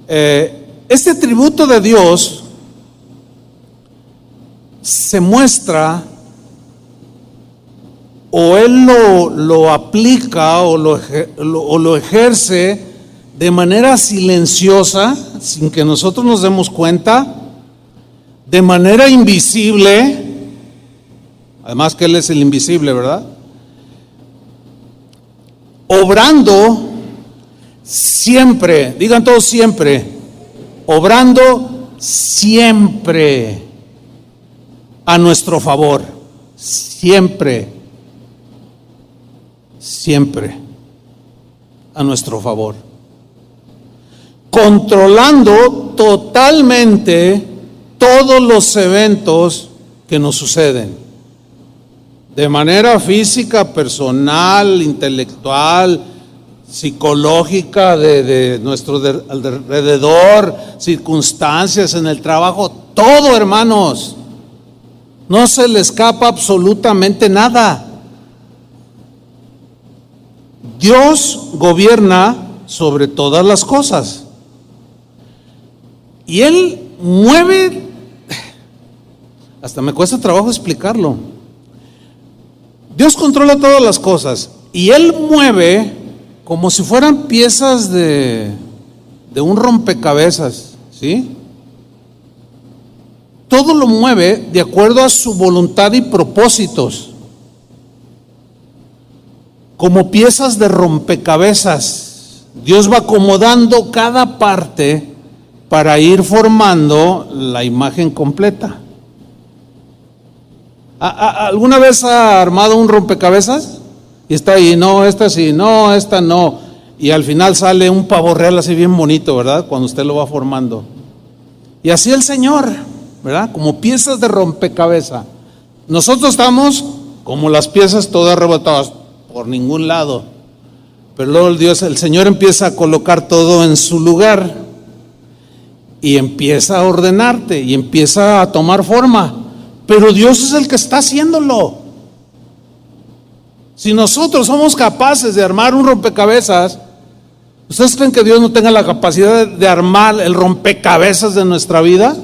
Este atributo de Dios se muestra, o Él lo aplica o lo ejerce de manera silenciosa, sin que nosotros nos demos cuenta, de manera invisible, además que Él es el invisible, ¿verdad? Obrando siempre, digan todos siempre, obrando siempre a nuestro favor, siempre. a nuestro favor, controlando totalmente todos los eventos que nos suceden, de manera física, personal, intelectual, psicológica, de nuestro alrededor, circunstancias en el trabajo, todo, hermanos. No se le escapa absolutamente nada. Dios gobierna sobre todas las cosas. Y Él mueve, hasta me cuesta trabajo explicarlo. Dios controla todas las cosas y Él mueve como si fueran piezas de un rompecabezas, ¿sí? Todo lo mueve de acuerdo a su voluntad y propósitos, como piezas de rompecabezas. Dios va acomodando cada parte para ir formando la imagen completa. ¿Alguna vez ha armado un rompecabezas? Y está ahí, no, esta sí, no, esta no. Y al final sale un pavo real así bien bonito, ¿verdad? Cuando usted lo va formando. Y así el Señor, ¿verdad? Como piezas de rompecabezas. Nosotros estamos como las piezas todas rebotadas por ningún lado. Pero luego el Señor empieza a colocar todo en su lugar. Y empieza a ordenarte y empieza a tomar forma. Pero Dios es el que está haciéndolo. Si nosotros somos capaces de armar un rompecabezas, ¿ustedes creen que Dios no tenga la capacidad de armar el rompecabezas de nuestra vida?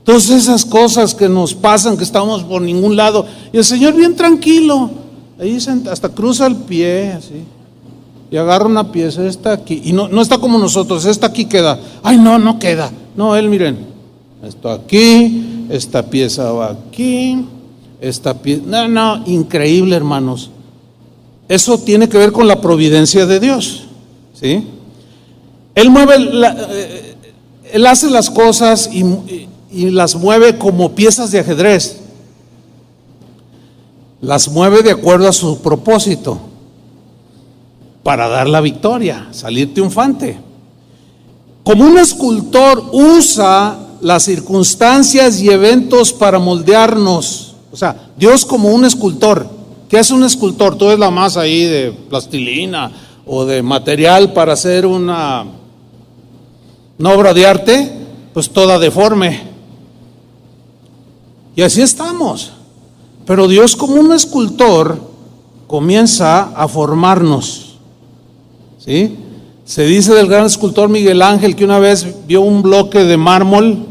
Todas esas cosas que nos pasan, que estamos por ningún lado, y el Señor bien tranquilo, ahí hasta cruza el pie, así, y agarra una pieza, esta aquí, y no está como nosotros, esta aquí queda, ay no queda, no, Él miren, esto aquí, esta pieza va aquí, esta pieza, no, increíble, hermanos. Eso tiene que ver con la providencia de Dios, ¿sí? Él mueve, Él hace las cosas y las mueve como piezas de ajedrez. Las mueve de acuerdo a su propósito, para dar la victoria, salir triunfante. Como un escultor usa las circunstancias y eventos para moldearnos. O sea, Dios como un escultor. ¿Qué hace un escultor? Tú ves la masa ahí de plastilina o de material para hacer una obra de arte, pues toda deforme. Y así estamos. Pero Dios como un escultor comienza a formarnos, ¿sí? Se dice del gran escultor Miguel Ángel que una vez vio un bloque de mármol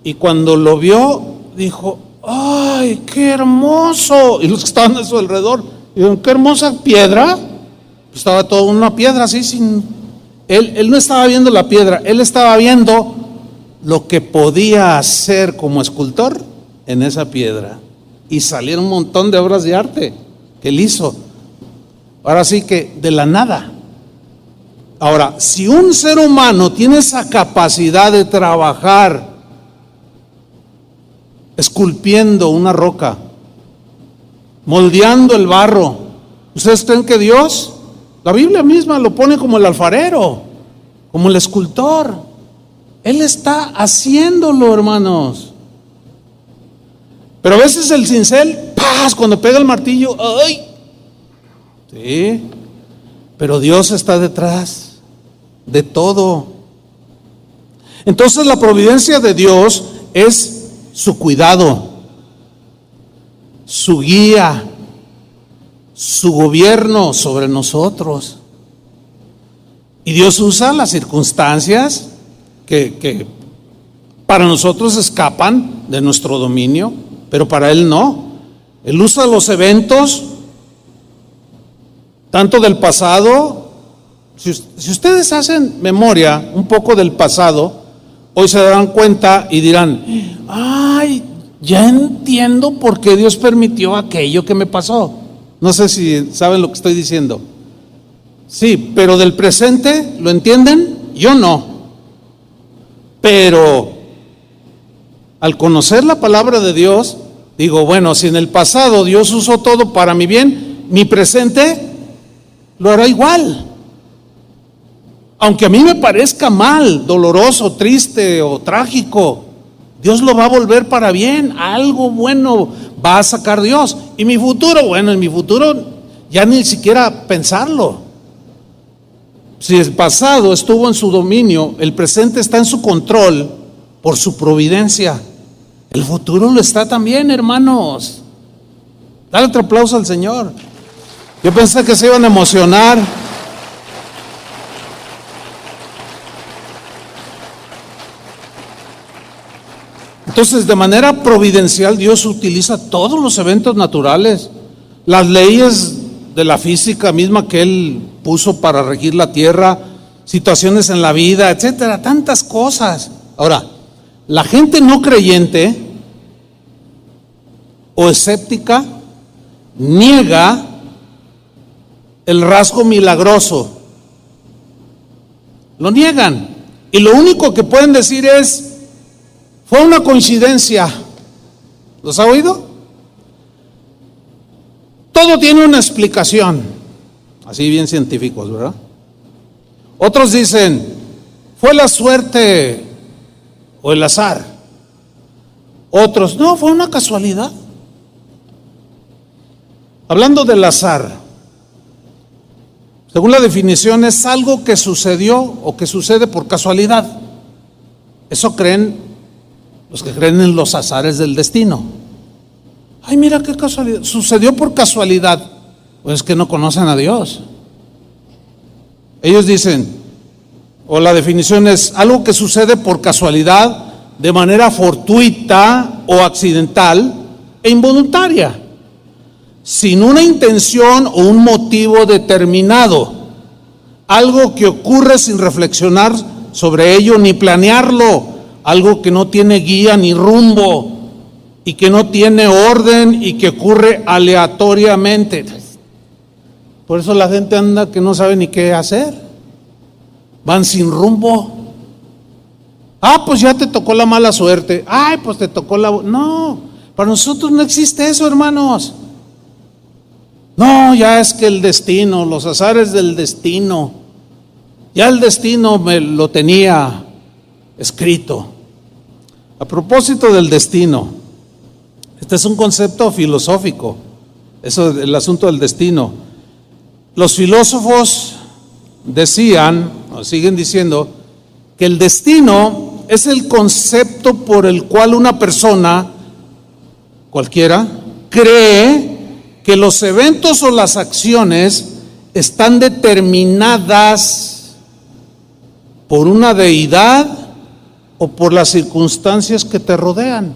y cuando lo vio dijo, ¡ay, qué hermoso! Y los que estaban a su alrededor dijeron, ¡qué hermosa piedra! Pues estaba toda una piedra así sin... Él no estaba viendo la piedra, él estaba viendo lo que podía hacer como escultor en esa piedra. Y salieron un montón de obras de arte que él hizo. Ahora sí que de la nada. Ahora, si un ser humano tiene esa capacidad de trabajar esculpiendo una roca, moldeando el barro, ¿ustedes creen que Dios? La Biblia misma lo pone como el alfarero, como el escultor. Él está haciéndolo, hermanos. Pero a veces el cincel, ¡paz!, cuando pega el martillo, ¡ay! Sí, pero Dios está detrás de todo. Entonces la providencia de Dios es su cuidado, su guía, su gobierno sobre nosotros. Y Dios usa las circunstancias que para nosotros escapan de nuestro dominio, pero para Él no. Él usa los eventos, tanto del pasado. Si ustedes hacen memoria un poco del pasado, hoy se darán cuenta y dirán, ay, ya entiendo por qué Dios permitió aquello que me pasó. No sé si saben lo que estoy diciendo. Sí, pero del presente, ¿lo entienden? Yo no. Pero al conocer la palabra de Dios, digo, bueno, si en el pasado Dios usó todo para mi bien, mi presente lo hará igual. Aunque a mí me parezca mal, doloroso, triste o trágico, Dios lo va a volver para bien. Algo bueno va a sacar Dios. Y mi futuro, bueno, en mi futuro ya ni siquiera pensarlo. Si el pasado estuvo en su dominio, el presente está en su control por su providencia. El futuro lo está también, hermanos. Dale otro aplauso al Señor. Yo pensé que se iban a emocionar. Entonces, de manera providencial, Dios utiliza todos los eventos naturales, las leyes de la física misma que Él puso para regir la tierra, situaciones en la vida, etcétera, tantas cosas. Ahora, la gente no creyente o escéptica niega el rasgo milagroso. Lo niegan. Y lo único que pueden decir es: fue una coincidencia. ¿Los ha oído? Todo tiene una explicación. Así bien científicos, ¿verdad? Otros dicen: fue la suerte o el azar. Otros: no, fue una casualidad. Hablando del azar, según la definición, es algo que sucedió o que sucede por casualidad. Eso creen los que creen en los azares del destino. Ay, mira qué casualidad, sucedió por casualidad. Pues es que no conocen a Dios. Ellos dicen, o la definición es algo que sucede por casualidad, de manera fortuita o accidental e involuntaria, sin una intención o un motivo determinado. Algo que ocurre sin reflexionar sobre ello ni planearlo. Algo que no tiene guía ni rumbo y que no tiene orden y que ocurre aleatoriamente. Por eso la gente anda que no sabe ni qué hacer. Van sin rumbo. Ah, pues ya te tocó la mala suerte. Ay, pues te tocó la... No, para nosotros no existe eso, hermanos. No, ya es que el destino, los azares del destino, ya el destino me lo tenía escrito. A propósito del destino, este es un concepto filosófico, eso el asunto del destino. Los filósofos decían, o siguen diciendo, que el destino es el concepto por el cual una persona, cualquiera, cree que los eventos o las acciones están determinadas por una deidad o por las circunstancias que te rodean.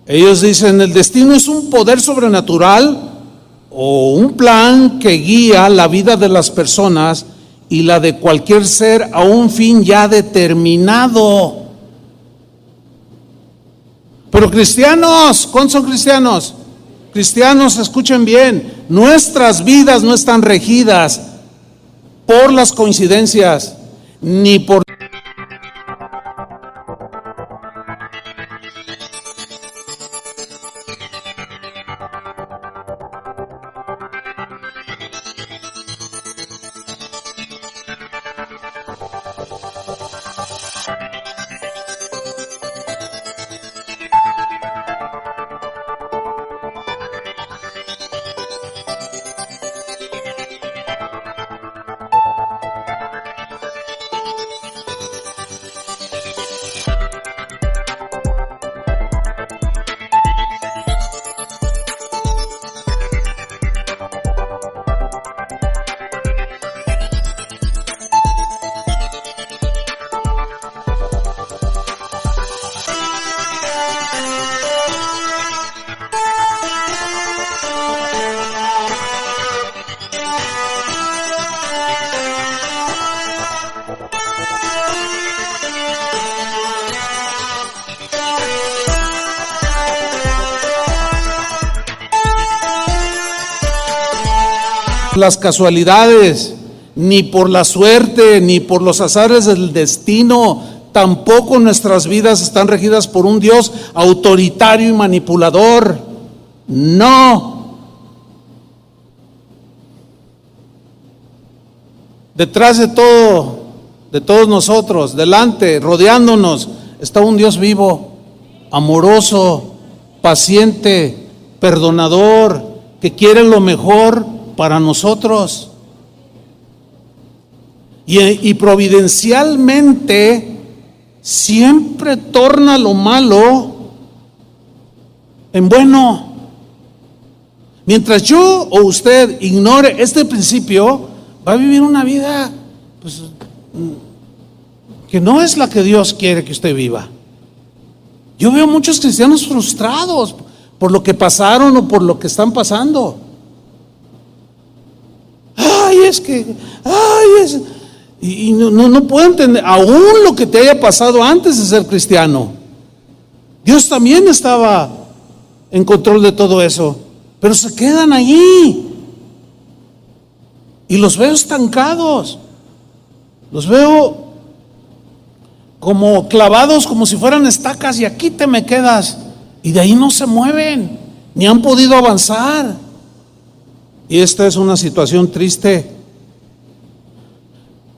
Ellos dicen, el destino es un poder sobrenatural o un plan que guía la vida de las personas y la de cualquier ser a un fin ya determinado. Pero cristianos, ¿cuántos son cristianos? Cristianos, escuchen bien, nuestras vidas no están regidas por las coincidencias, ni por... las casualidades, ni por la suerte, ni por los azares del destino. Tampoco nuestras vidas están regidas por un Dios autoritario y manipulador. No. Detrás de todo, de todos nosotros, delante, rodeándonos, está un Dios vivo, amoroso, paciente, perdonador, que quiere lo mejor para nosotros. Y providencialmente siempre torna lo malo en bueno. Mientras yo o usted ignore este principio, va a vivir una vida pues, que no es la que Dios quiere que usted viva. Yo veo muchos cristianos frustrados por lo que pasaron o por lo que están pasando. Y no puedo entender, aún lo que te haya pasado antes de ser cristiano. Dios también estaba en control de todo eso, pero se quedan allí. Y los veo estancados, los veo como clavados, como si fueran estacas, y aquí te me quedas, y de ahí no se mueven, ni han podido avanzar. Y esta es una situación triste.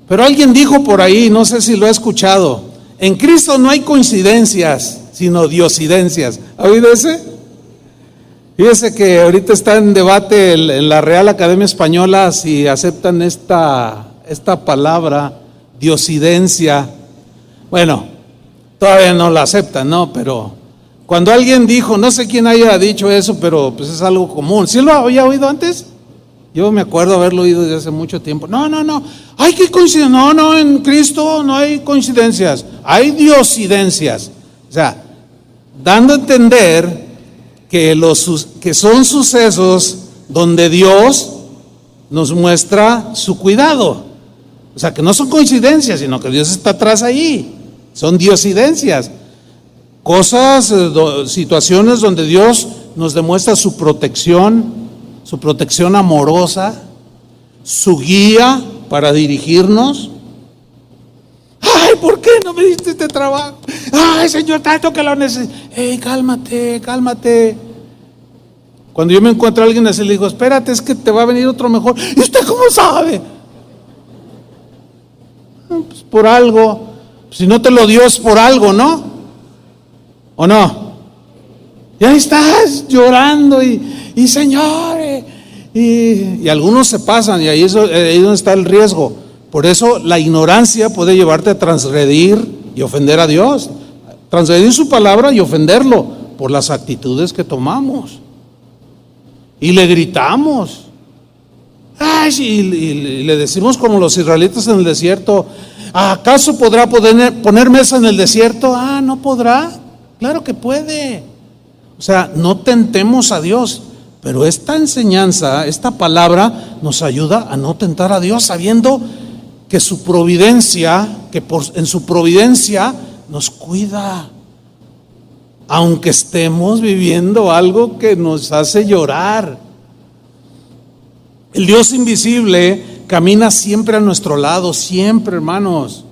Pero alguien dijo por ahí, no sé si lo ha escuchado, en Cristo no hay coincidencias, sino diosidencias. ¿Ha oído ese? Fíjese que ahorita está en debate en la Real Academia Española si aceptan esta palabra, diosidencia. Bueno, todavía no la aceptan, ¿no? Pero cuando alguien dijo, no sé quién haya dicho eso, pero pues es algo común. ¿Sí lo había oído antes? Yo me acuerdo haberlo oído desde hace mucho tiempo. No, hay que coincidir. No, en Cristo no hay coincidencias, hay diosidencias. O sea, dando a entender que son sucesos donde Dios nos muestra su cuidado. O sea, que no son coincidencias, sino que Dios está atrás ahí. Son diosidencias. Cosas, situaciones donde Dios nos demuestra su protección amorosa, su guía para dirigirnos. Ay, ¿por qué no me diste este trabajo? Ay, Señor, tanto que lo necesito. Hey, cálmate. Cuando yo me encuentro a alguien así, le digo, espérate, es que te va a venir otro mejor. ¿Y usted cómo sabe? Pues por algo. Si no te lo dio es por algo, ¿no? ¿O no? Y ahí estás llorando y Señor, y algunos se pasan, y ahí es donde está el riesgo. Por eso la ignorancia puede llevarte a transgredir y ofender a Dios, transgredir su palabra y ofenderlo por las actitudes que tomamos. Y le gritamos. Ay, y le decimos como los israelitas en el desierto, ¿acaso podrá poner mesa en el desierto? No podrá. Claro que puede. O sea, no tentemos a Dios, pero esta enseñanza, esta palabra nos ayuda a no tentar a Dios, sabiendo que su providencia, en su providencia nos cuida, aunque estemos viviendo algo que nos hace llorar. El Dios invisible camina siempre a nuestro lado, siempre, hermanos.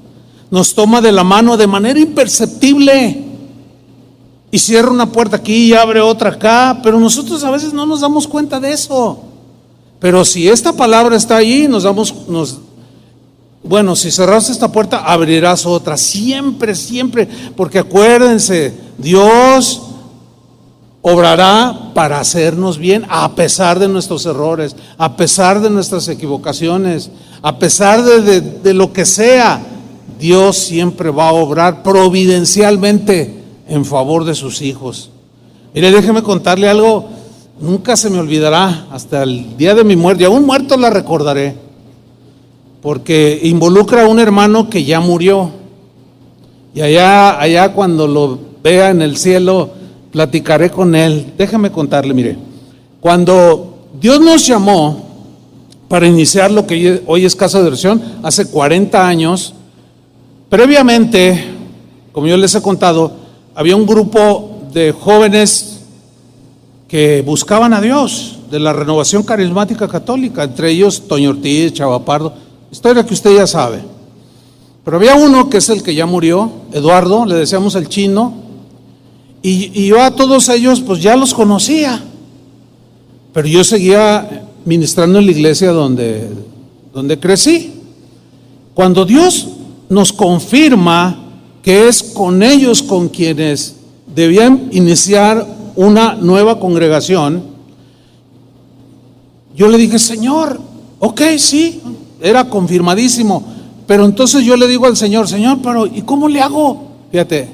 Nos toma de la mano de manera imperceptible y cierra una puerta aquí y abre otra acá, pero nosotros a veces no nos damos cuenta de eso. Pero si esta palabra está ahí, si cerraste esta puerta, abrirás otra, siempre, porque acuérdense, Dios obrará para hacernos bien a pesar de nuestros errores, a pesar de nuestras equivocaciones, a pesar de lo que sea. Dios siempre va a obrar providencialmente en favor de sus hijos. Mire, déjeme contarle algo, nunca se me olvidará hasta el día de mi muerte, y aún muerto la recordaré, porque involucra a un hermano que ya murió, y allá cuando lo vea en el cielo, platicaré con él. Déjame contarle, mire, cuando Dios nos llamó para iniciar lo que hoy es Casa de Oración, hace 40 años, previamente, como yo les he contado, había un grupo de jóvenes que buscaban a Dios, de la Renovación Carismática Católica, entre ellos Toño Ortiz, Chava Pardo, historia que usted ya sabe. Pero había uno que es el que ya murió, Eduardo, le decíamos el Chino, y yo a todos ellos pues ya los conocía, pero yo seguía ministrando en la iglesia donde crecí. Cuando Dios nos confirma que es con ellos con quienes debían iniciar una nueva congregación, yo le dije: Señor, ok, sí, era confirmadísimo, pero entonces yo le digo al Señor: Señor, pero ¿y cómo le hago? Fíjate,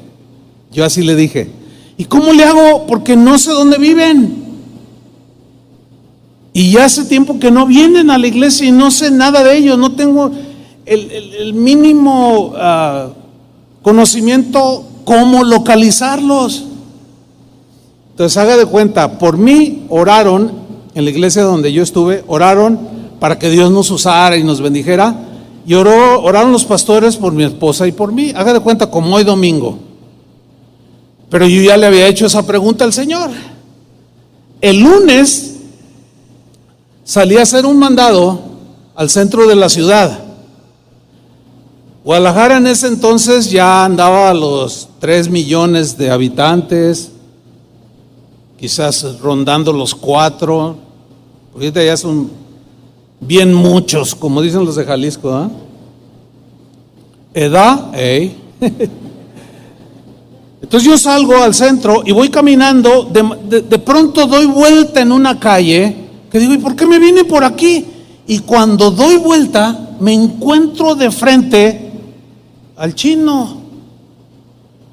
yo así le dije: ¿y cómo le hago? Porque no sé dónde viven. Y ya hace tiempo que no vienen a la iglesia y no sé nada de ellos, no tengo el mínimo conocimiento cómo localizarlos. Entonces haga de cuenta, por mí oraron, en la iglesia donde yo estuve, oraron para que Dios nos usara y nos bendijera, y oraron los pastores por mi esposa y por mí. Haga de cuenta como hoy domingo. Pero yo ya le había hecho esa pregunta al Señor. El lunes salí a hacer un mandado al centro de la ciudad. Guadalajara en ese entonces ya andaba a los 3 millones de habitantes, quizás rondando los 4. Ahorita ya son bien muchos, como dicen los de Jalisco, Edad, Entonces yo salgo al centro y voy caminando, de pronto doy vuelta en una calle, que digo: ¿y por qué me vine por aquí? Y cuando doy vuelta, me encuentro de frente al chino.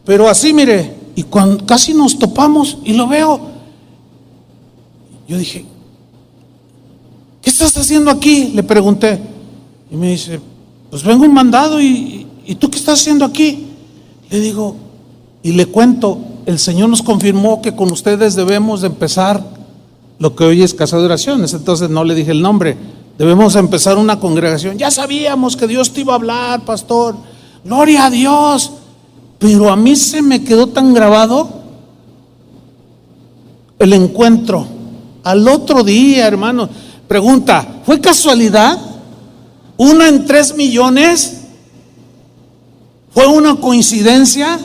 Pero así, mire, y cuando casi nos topamos y lo veo, yo dije: ¿qué estás haciendo aquí? Le pregunté. Y me dice: pues vengo un mandado. ¿Y tú qué estás haciendo aquí? Le digo, y le cuento: el Señor nos confirmó que con ustedes debemos de empezar lo que hoy es Casa de Oraciones. Entonces no le dije el nombre. Debemos empezar una congregación. Ya sabíamos que Dios te iba a hablar, pastor. Gloria a Dios. Pero a mí se me quedó tan grabado el encuentro. Al otro día, hermano, pregunta: ¿fue casualidad? ¿Una en 3 millones? ¿Fue una coincidencia?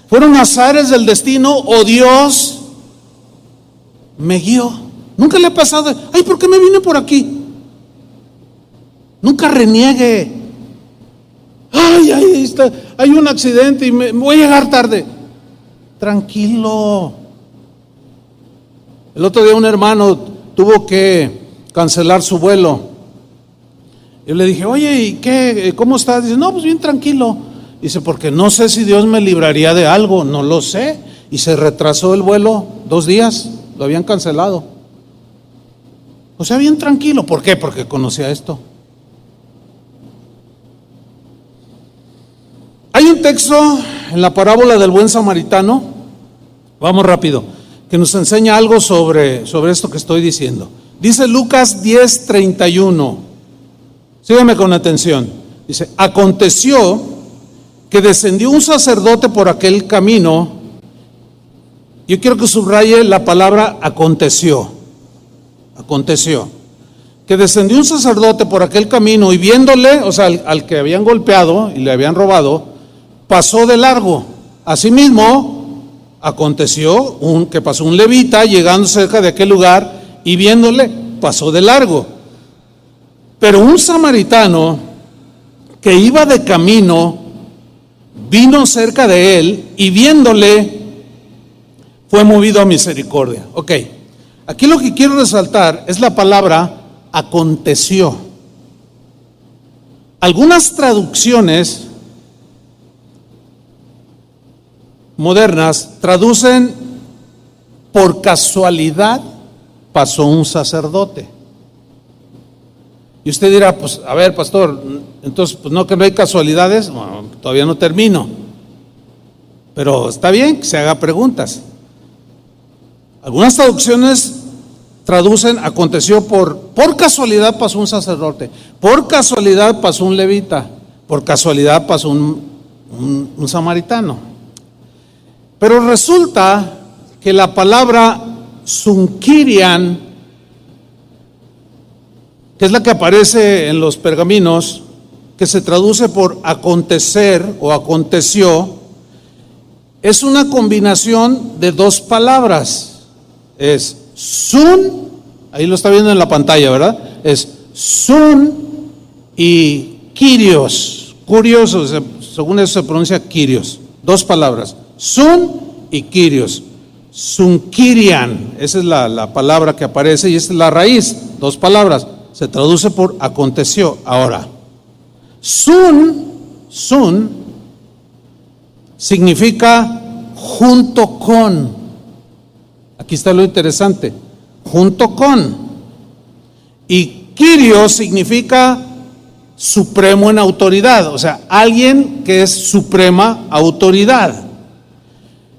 ¿Fueron azares del destino o Dios me guió? Nunca le ha pasado: ay, ¿por qué me vine por aquí? Nunca reniegue. Ay, ahí está, hay un accidente y me voy a llegar tarde. Tranquilo. El otro día un hermano tuvo que cancelar su vuelo. Yo le dije: oye, ¿y qué? ¿Cómo estás? Dice: no, pues bien tranquilo. Dice: porque no sé si Dios me libraría de algo, no lo sé. Y se retrasó el vuelo 2 días, lo habían cancelado. O sea, bien tranquilo. ¿Por qué? Porque conocía esto. Hay un texto en la parábola del buen samaritano, vamos rápido, que nos enseña algo sobre esto que estoy diciendo. Dice Lucas 10:31. Sígueme con atención. Dice: aconteció que descendió un sacerdote por aquel camino. Yo quiero que subraye la palabra aconteció. Aconteció que descendió un sacerdote por aquel camino y viéndole, o sea, al que habían golpeado y le habían robado, pasó de largo. Asimismo, aconteció que pasó un levita llegando cerca de aquel lugar y viéndole, pasó de largo. Pero un samaritano que iba de camino vino cerca de él y viéndole fue movido a misericordia. Ok, aquí lo que quiero resaltar es la palabra aconteció. Algunas traducciones modernas traducen: por casualidad pasó un sacerdote. Y usted dirá: pues a ver, pastor, entonces pues no, que no hay casualidades. Bueno, todavía no termino, pero está bien que se haga preguntas. Algunas traducciones traducen: aconteció por casualidad pasó un sacerdote, por casualidad pasó un levita, por casualidad pasó un samaritano. Pero resulta que la palabra Sunkirian, que es la que aparece en los pergaminos, que se traduce por acontecer o aconteció, es una combinación de 2 palabras. Es sun Ahí lo está viendo en la pantalla, ¿verdad? Es sun y Kyrios. Curioso, según eso se pronuncia Kyrios. Dos palabras, sun y Kyrios. Sunkirian, esa es la palabra que aparece y esa es la raíz. Dos palabras, se traduce por aconteció. Ahora, sun significa junto con. Aquí está lo interesante, junto con. Y Kyrios significa supremo en autoridad, o sea, alguien que es suprema autoridad,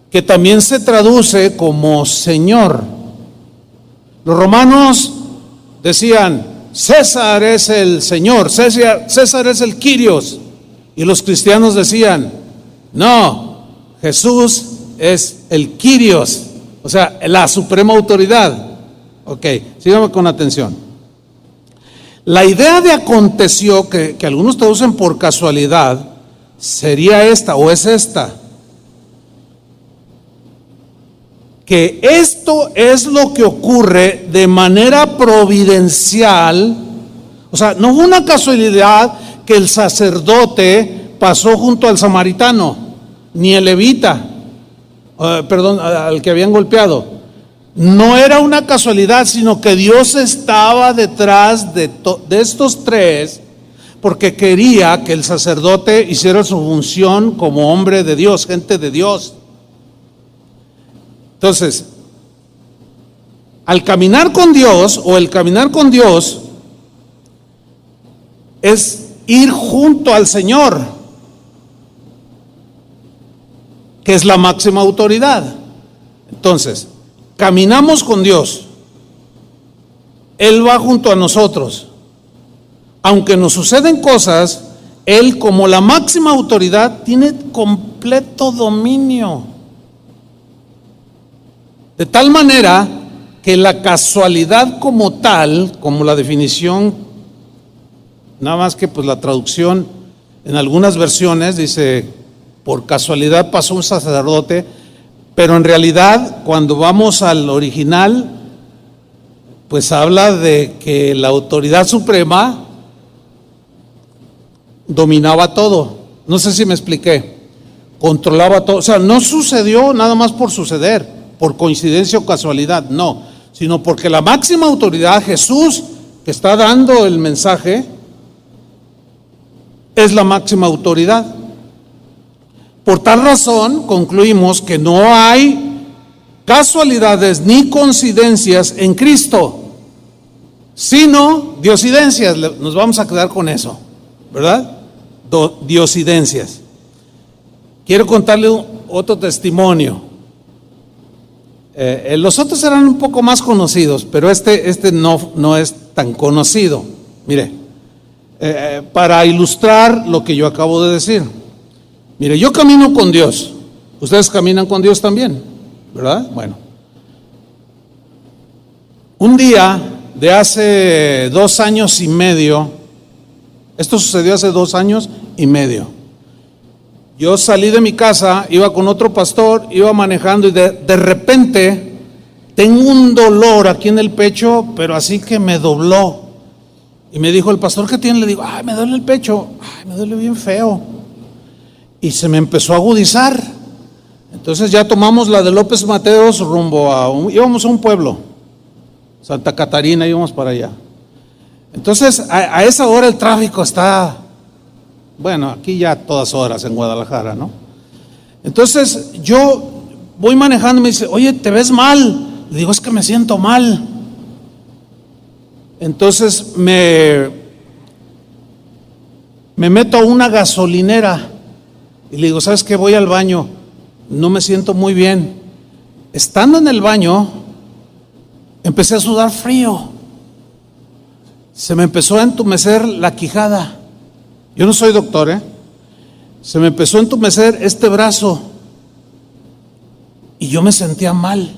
que también se traduce como Señor. Los romanos decían, César es el Señor, César es el Kyrios, y los cristianos decían, no, Jesús es el Kyrios, o sea, la suprema autoridad. Ok, síganme con atención. La idea de aconteció, que algunos traducen por casualidad, sería esta o es esta: que esto es lo que ocurre de manera providencial. O sea, no fue una casualidad que el sacerdote pasó junto al samaritano, ni el levita, al que habían golpeado. No era una casualidad, sino que Dios estaba detrás de estos tres, porque quería que el sacerdote hiciera su función como hombre de Dios, gente de Dios. Entonces, al caminar con Dios, o el caminar con Dios, es ir junto al Señor, que es la máxima autoridad. Entonces, caminamos con Dios, Él va junto a nosotros. Aunque nos suceden cosas, Él, como la máxima autoridad, tiene completo dominio. De tal manera que la casualidad como tal, como la definición, nada más que pues la traducción en algunas versiones dice, por casualidad pasó un sacerdote, pero en realidad cuando vamos al original, pues habla de que la autoridad suprema dominaba todo. No sé si me expliqué. Controlaba todo. O sea, no sucedió nada más por suceder, por coincidencia o casualidad, no, sino porque la máxima autoridad, Jesús, que está dando el mensaje, es la máxima autoridad. Por tal razón, concluimos que no hay casualidades ni coincidencias en Cristo, sino diosidencias. Nos vamos a quedar con eso, ¿verdad? Diosidencias. Quiero contarle otro testimonio. Los otros eran un poco más conocidos, pero este no es tan conocido. Mire, para ilustrar lo que yo acabo de decir. Mire, yo camino con Dios. Ustedes caminan con Dios también, ¿verdad? Bueno. Un día de hace 2 años y medio, esto sucedió hace 2 años y medio. Yo salí de mi casa, iba con otro pastor, iba manejando y de repente tengo un dolor aquí en el pecho, pero así que me dobló. Y me dijo el pastor, ¿qué tiene? Le digo, ay, me duele el pecho, ay, me duele bien feo. Y se me empezó a agudizar. Entonces ya tomamos la de López Mateos rumbo íbamos a un pueblo, Santa Catarina, íbamos para allá. Entonces a esa hora el tráfico está, bueno, aquí ya a todas horas en Guadalajara, ¿no? Entonces yo voy manejando y me dice, oye, ¿te ves mal? Le digo, es que me siento mal. Entonces me meto a una gasolinera y le digo, ¿sabes qué? Voy al baño, no me siento muy bien. Estando en el baño, empecé a sudar frío. Se me empezó a entumecer la quijada. Yo no soy doctor, Se me empezó a entumecer este brazo y yo me sentía mal.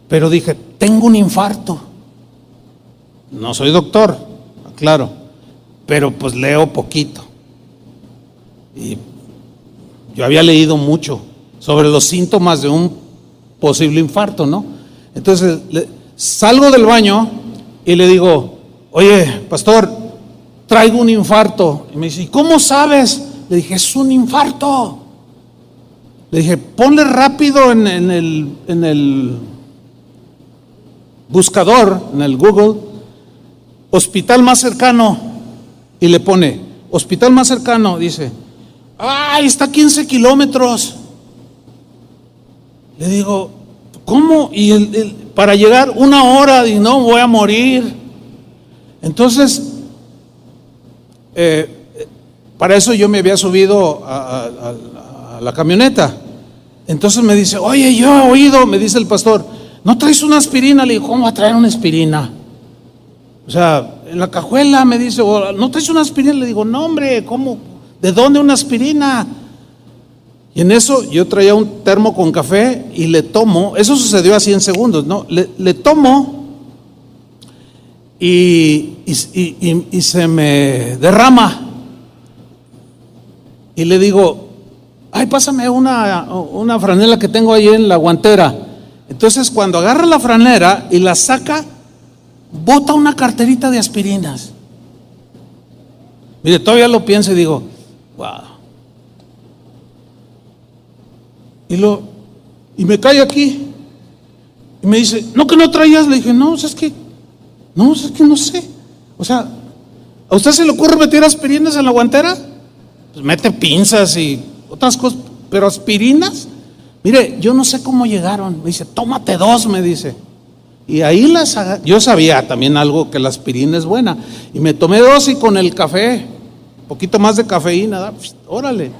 Pero dije, tengo un infarto. No soy doctor, claro, pero pues leo poquito. Y yo había leído mucho sobre los síntomas de un posible infarto, ¿no? Entonces Salgo del baño y le digo, oye, pastor, traigo un infarto. Y me dice, ¿y cómo sabes? Le dije, es un infarto. Le dije, ponle rápido en el buscador, en el Google, hospital más cercano. Y le pone, hospital más cercano, dice, ¡ay, está a 15 kilómetros! Le digo, ¿cómo? Y para llegar 1 hora, y no, voy a morir. Entonces, para eso yo me había subido a la camioneta. Entonces me dice, oye, yo he oído, me dice el pastor, ¿no traes una aspirina? Le digo, ¿cómo va a traer una aspirina? O sea, en la cajuela me dice, ¿no traes una aspirina? Le digo, no, hombre, ¿cómo? ¿De dónde una aspirina? Y en eso yo traía un termo con café y le tomo, eso sucedió así en segundos, ¿no? Le tomo y se me derrama. Y le digo, ay, pásame una franela que tengo ahí en la guantera. Entonces cuando agarra la franela y la saca, bota una carterita de aspirinas. Mire, todavía lo pienso y digo, wow. Y me cae aquí. Y me dice, ¿no que no traías? Le dije, no, es que no sé. O sea, ¿a usted se le ocurre meter aspirinas en la guantera? Pues mete pinzas y otras cosas, pero aspirinas, mire, yo no sé cómo llegaron. Me dice, tómate 2, me dice. Y ahí yo sabía también algo, que la aspirina es buena. Y me tomé 2 y con el café, un poquito más de cafeína, órale.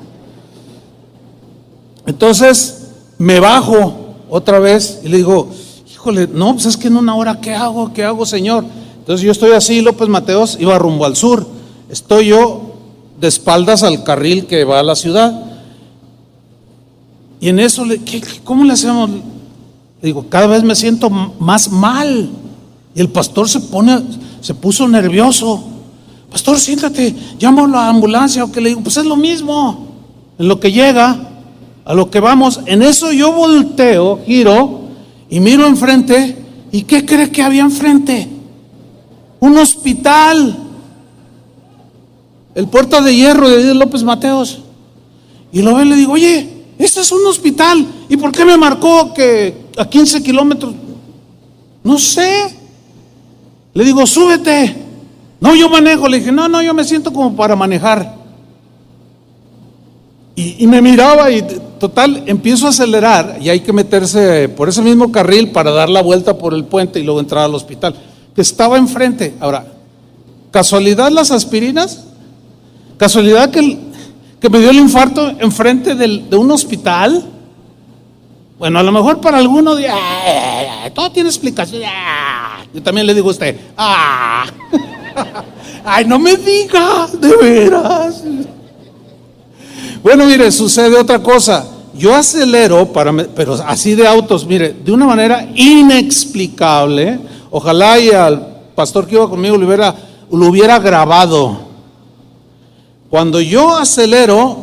Entonces me bajo otra vez y le digo, híjole, no, pues es que en 1 hora, ¿qué hago, Señor? Entonces yo estoy así, López Mateos iba rumbo al sur. Estoy yo de espaldas al carril que va a la ciudad. Y en eso, ¿cómo le hacemos? Le digo, cada vez me siento más mal. Y el pastor se puso nervioso. Pastor, siéntate, llamo a la ambulancia. O que le digo, pues es lo mismo. En lo que llega, a lo que vamos. En eso yo volteo, giro y miro enfrente. ¿Y qué cree que había enfrente? Un hospital. El Puerta de Hierro de López Mateos. Y lo veo y le digo, oye, este es un hospital. ¿Y por qué me marcó que a 15 kilómetros? No sé. Le digo, súbete. No, yo manejo. Le dije, no, yo me siento como para manejar. Y me miraba y total, empiezo a acelerar y hay que meterse por ese mismo carril para dar la vuelta por el puente y luego entrar al hospital, que estaba enfrente. Ahora, ¿casualidad las aspirinas? ¿Casualidad que me dio el infarto enfrente de un hospital? Bueno, a lo mejor para algunos, todo tiene explicación. Yo también le digo a usted, ay, no me diga, de veras. Bueno, mire, sucede otra cosa. Yo acelero, pero así de autos, mire, de una manera inexplicable. Ojalá y al pastor que iba conmigo lo hubiera grabado. Cuando yo acelero,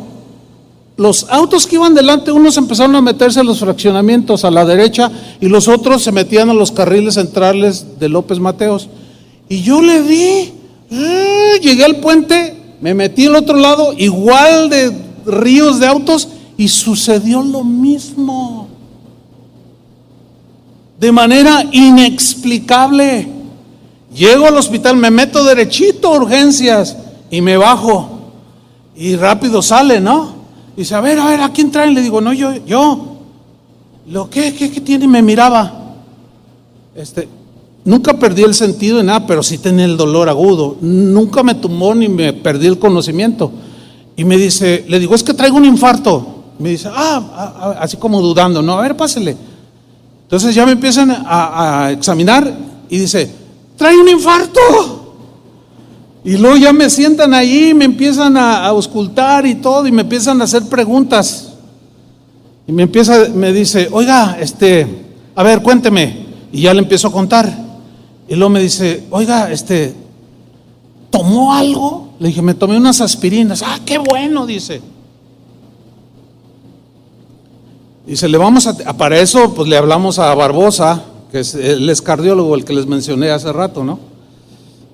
los autos que iban delante, unos empezaron a meterse a los fraccionamientos a la derecha y los otros se metían a los carriles centrales de López Mateos. Y yo le vi, llegué al puente, me metí al otro lado, igual de ríos de autos, y sucedió lo mismo. De manera inexplicable. Llego al hospital, me meto derechito a urgencias y me bajo. Y rápido sale, ¿no? Y dice, a ver, ¿a quién traen? Le digo, no, yo. ¿Qué tiene? Y me miraba. Nunca perdí el sentido de nada, pero sí tenía el dolor agudo. Nunca me tumbó ni me perdí el conocimiento. Y me dice, le digo, es que traigo un infarto. Me dice, así como dudando, no, a ver, pásele. Entonces ya me empiezan a examinar y dice, trae un infarto. Y luego ya me sientan ahí, me empiezan a auscultar y todo, y me empiezan a hacer preguntas. Y me dice, oiga, a ver, cuénteme. Y ya le empiezo a contar. Y luego me dice, oiga, ¿tomó algo? Le dije, me tomé unas aspirinas. Qué bueno, dice. Dice, para eso, pues le hablamos a Barbosa, que él es cardiólogo, el que les mencioné hace rato, ¿no?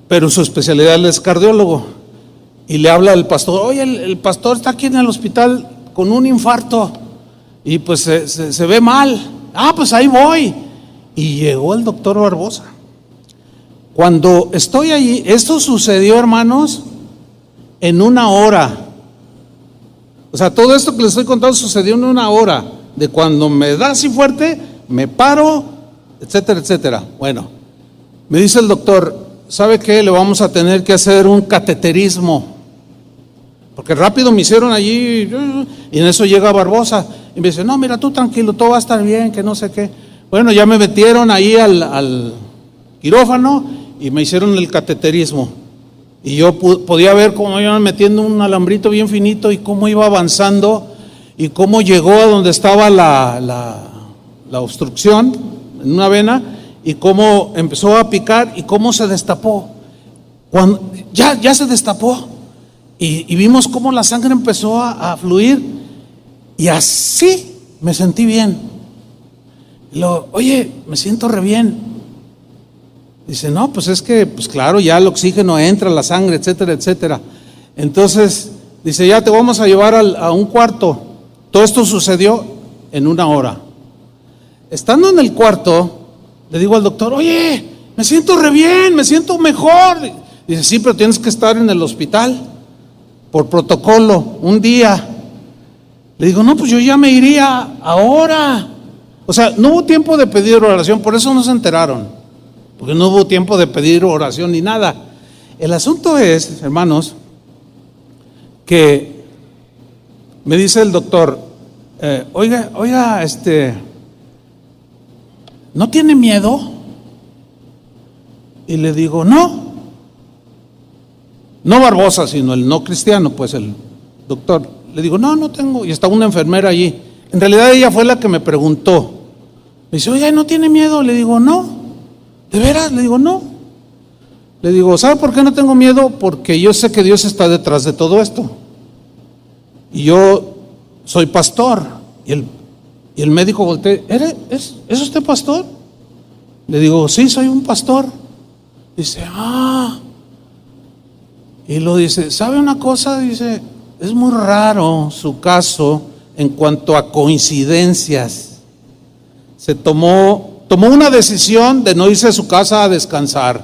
Pero su especialidad él es cardiólogo. Y le habla el pastor: oye, el pastor está aquí en el hospital con un infarto y pues se ve mal. Ah, pues ahí voy. Y llegó el doctor Barbosa. Cuando estoy allí, esto sucedió, hermanos, en una hora. O sea, todo esto que les estoy contando sucedió en una hora. De cuando me da así fuerte, me paro, etcétera, etcétera. Bueno, me dice el doctor: ¿sabe qué? Le vamos a tener que hacer un cateterismo. Porque rápido me hicieron allí, y en eso llega Barbosa y me dice: no, mira, tú tranquilo, todo va a estar bien, que no sé qué. Bueno, ya me metieron ahí al quirófano y me hicieron el cateterismo. Y yo podía ver cómo iban metiendo un alambrito bien finito y cómo iba avanzando y cómo llegó a donde estaba la obstrucción en una vena y cómo empezó a picar y cómo se destapó. Cuando ya se destapó. Y vimos cómo la sangre empezó a fluir y así me sentí bien. Oye, me siento re bien. Dice: no, pues es que, pues claro, ya el oxígeno entra a la sangre, etcétera, etcétera. Entonces, dice: ya te vamos a llevar a un cuarto. Todo esto sucedió en una hora. Estando en el cuarto, le digo al doctor: oye, me siento re bien, me siento mejor. Dice: sí, pero tienes que estar en el hospital por protocolo, un día. Le digo: no, pues yo ya me iría ahora. O sea, no hubo tiempo de pedir oración, por eso no se enteraron, porque no hubo tiempo de pedir oración ni nada. El asunto es, hermanos, que me dice el doctor: oiga, ¿no tiene miedo? Y le digo: no Barbosa, sino el no cristiano, pues el doctor. Le digo: no tengo. Y está una enfermera allí. En realidad ella fue la que me preguntó. Me dice: oiga, ¿no tiene miedo? Le digo: no. ¿De veras? Le digo: no. Le digo: ¿sabe por qué no tengo miedo? Porque yo sé que Dios está detrás de todo esto. Y yo soy pastor. Y el médico voltea: ¿es usted pastor? Le digo: sí, soy un pastor. Dice: y lo dice: ¿sabe una cosa? Dice: es muy raro su caso en cuanto a coincidencias. Se tomó una decisión de no irse a su casa a descansar.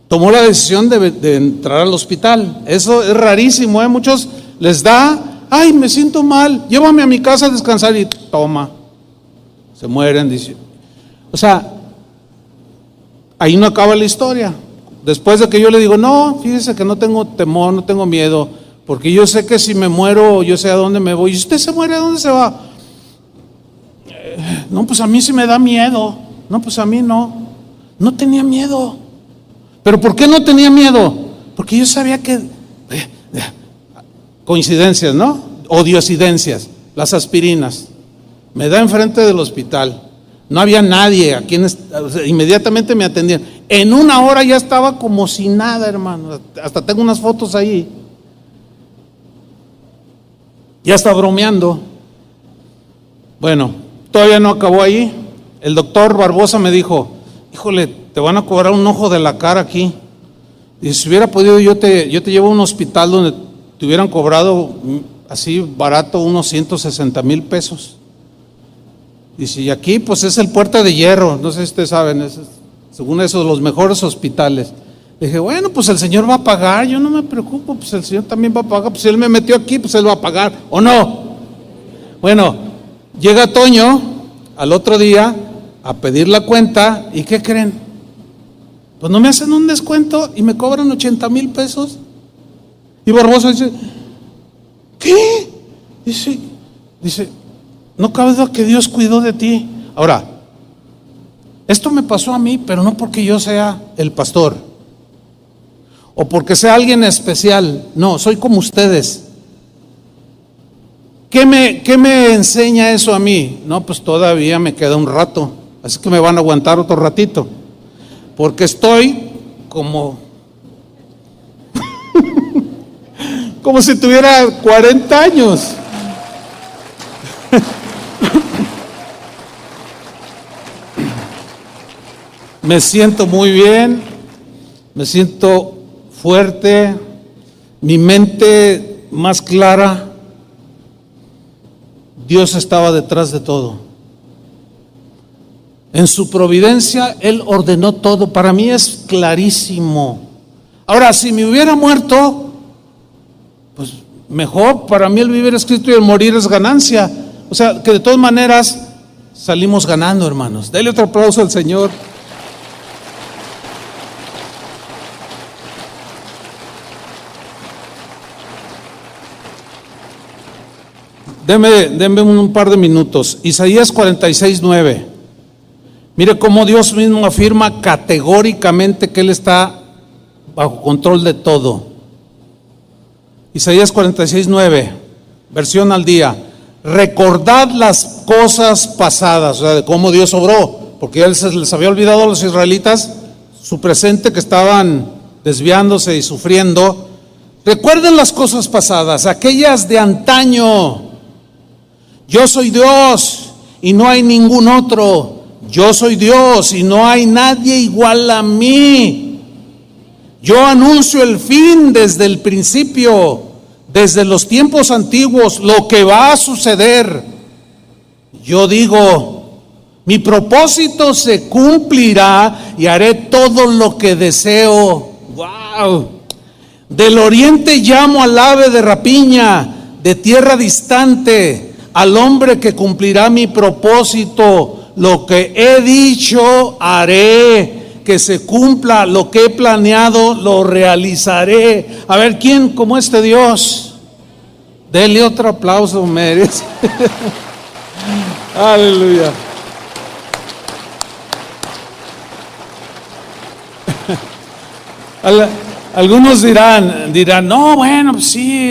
Tomó la decisión de entrar al hospital. Eso es rarísimo, Muchos les da: ay, me siento mal, llévame a mi casa a descansar, y toma, se mueren. Dice. O sea, ahí no acaba la historia. Después de que yo le digo: no, fíjese que no tengo temor, no tengo miedo, porque yo sé que si me muero, yo sé a dónde me voy. ¿Y usted se muere, a dónde se va? No, pues a mí sí me da miedo. No, pues a mí no. No tenía miedo. ¿Pero por qué no tenía miedo? Porque yo sabía que coincidencias, ¿no? O diosidencias, las aspirinas. Me da enfrente del hospital. No había nadie a quien inmediatamente me atendían. En una hora ya estaba como si nada, hermano. Hasta tengo unas fotos ahí. Ya está bromeando. Bueno, todavía no acabó ahí. El doctor Barbosa me dijo: híjole, te van a cobrar un ojo de la cara aquí. Y si hubiera podido, yo te llevo a un hospital donde te hubieran cobrado así barato unos 160,000 pesos. Dice: y aquí pues es el Puerta de Hierro, no sé si ustedes saben, según eso, los mejores hospitales. Le dije: bueno, pues el Señor va a pagar, yo no me preocupo, pues el Señor también va a pagar, pues si Él me metió aquí, pues Él va a pagar, ¿o no? Bueno, llega Toño al otro día a pedir la cuenta, ¿y qué creen? Pues no me hacen un descuento y me cobran 80,000 pesos. Y Barbosa dice: ¿qué? Dice: no cabe duda que Dios cuidó de ti. Ahora, esto me pasó a mí, pero no porque yo sea el pastor o porque sea alguien especial. No, soy como ustedes. ¿Qué me enseña eso a mí? No, pues todavía me queda un rato, así que me van a aguantar otro ratito, porque estoy como como si tuviera 40 años. Me siento muy bien, me siento fuerte, mi mente más clara. Dios estaba detrás de todo. En su providencia, Él ordenó todo. Para mí es clarísimo. Ahora, si me hubiera muerto, pues mejor. Para mí el vivir es Cristo y el morir es ganancia. O sea, que de todas maneras salimos ganando, hermanos. Dele otro aplauso al Señor. Denme un par de minutos. Isaías 46:9. Mire cómo Dios mismo afirma categóricamente que Él está bajo control de todo. Isaías 46:9, versión al día. Recordad las cosas pasadas, o sea, de cómo Dios obró, porque ya les había olvidado a los israelitas su presente, que estaban desviándose y sufriendo. Recuerden las cosas pasadas, aquellas de antaño. Yo soy Dios y no hay ningún otro. Yo soy Dios y no hay nadie igual a mí. Yo anuncio el fin desde el principio, desde los tiempos antiguos, lo que va a suceder. Yo digo, mi propósito se cumplirá y haré todo lo que deseo. ¡Wow! Del oriente llamo al ave de rapiña, de tierra distante, al hombre que cumplirá mi propósito. Lo que he dicho haré, que se cumpla lo que he planeado, lo realizaré. A ver, ¿quién como este Dios? Dele otro aplauso, merece. Aleluya. Algunos dirán, no, bueno, pues sí,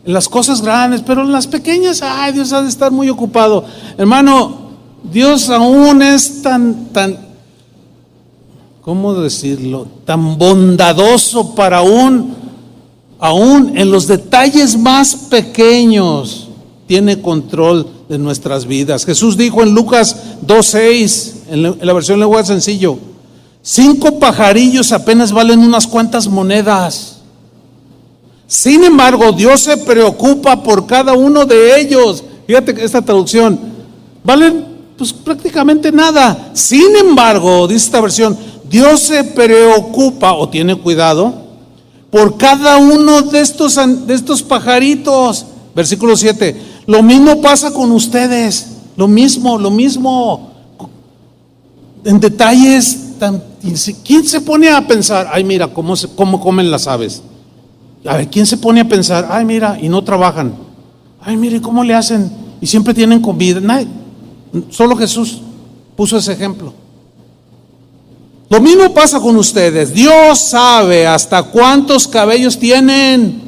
en las cosas grandes, pero en las pequeñas, ay, Dios ha de estar muy ocupado. Hermano, Dios aún es tan, ¿cómo decirlo? Tan bondadoso para aún en los detalles más pequeños, tiene control de nuestras vidas. Jesús dijo en Lucas 2:6, en la versión lenguaje sencillo, 5 pajarillos apenas valen unas cuantas monedas. Sin embargo, Dios se preocupa por cada uno de ellos. Fíjate que esta traducción, valen pues prácticamente nada. Sin embargo, dice esta versión, Dios se preocupa o tiene cuidado por cada uno de estos pajaritos. Versículo 7. Lo mismo pasa con ustedes. Lo mismo. En detalles tan. ¿Quién se pone a pensar? Ay, mira cómo comen las aves. A ver, ¿quién se pone a pensar? Ay, mira, y no trabajan. Ay, mire cómo le hacen. Y siempre tienen comida. Nadie, solo Jesús puso ese ejemplo. Lo mismo pasa con ustedes. Dios sabe hasta cuántos cabellos tienen.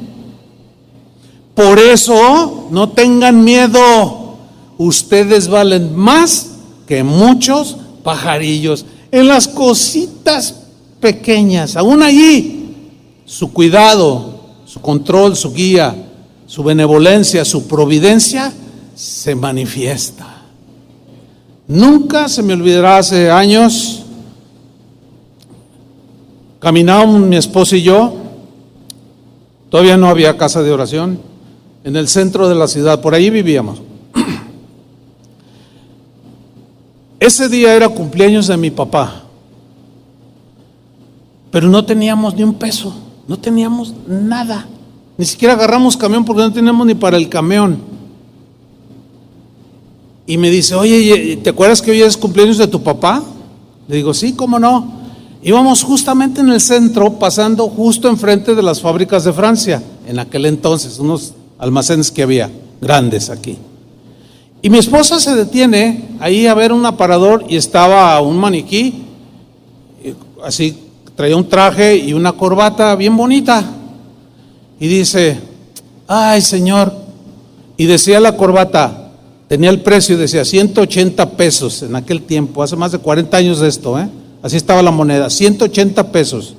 Por eso, no tengan miedo. Ustedes valen más que muchos pajarillos. En las cositas pequeñas, aún allí, su cuidado, su control, su guía, su benevolencia, su providencia se manifiesta. Nunca se me olvidará, hace años caminábamos mi esposa y yo, todavía no había casa de oración, en el centro de la ciudad, por ahí vivíamos. Ese día era cumpleaños de mi papá, pero no teníamos ni un peso, no teníamos nada, ni siquiera agarramos camión porque no teníamos ni para el camión. Y me dice, oye, ¿te acuerdas que hoy es cumpleaños de tu papá? Le digo, sí, ¿cómo no? Íbamos justamente en el centro, pasando justo enfrente de las fábricas de Francia, en aquel entonces, unos almacenes que había, grandes aquí. Y mi esposa se detiene ahí a ver un aparador y estaba un maniquí, así, traía un traje y una corbata bien bonita. Y dice, ay, Señor, y decía la corbata, tenía el precio, decía 180 pesos en aquel tiempo, hace más de 40 años de esto, así estaba la moneda, 180 pesos,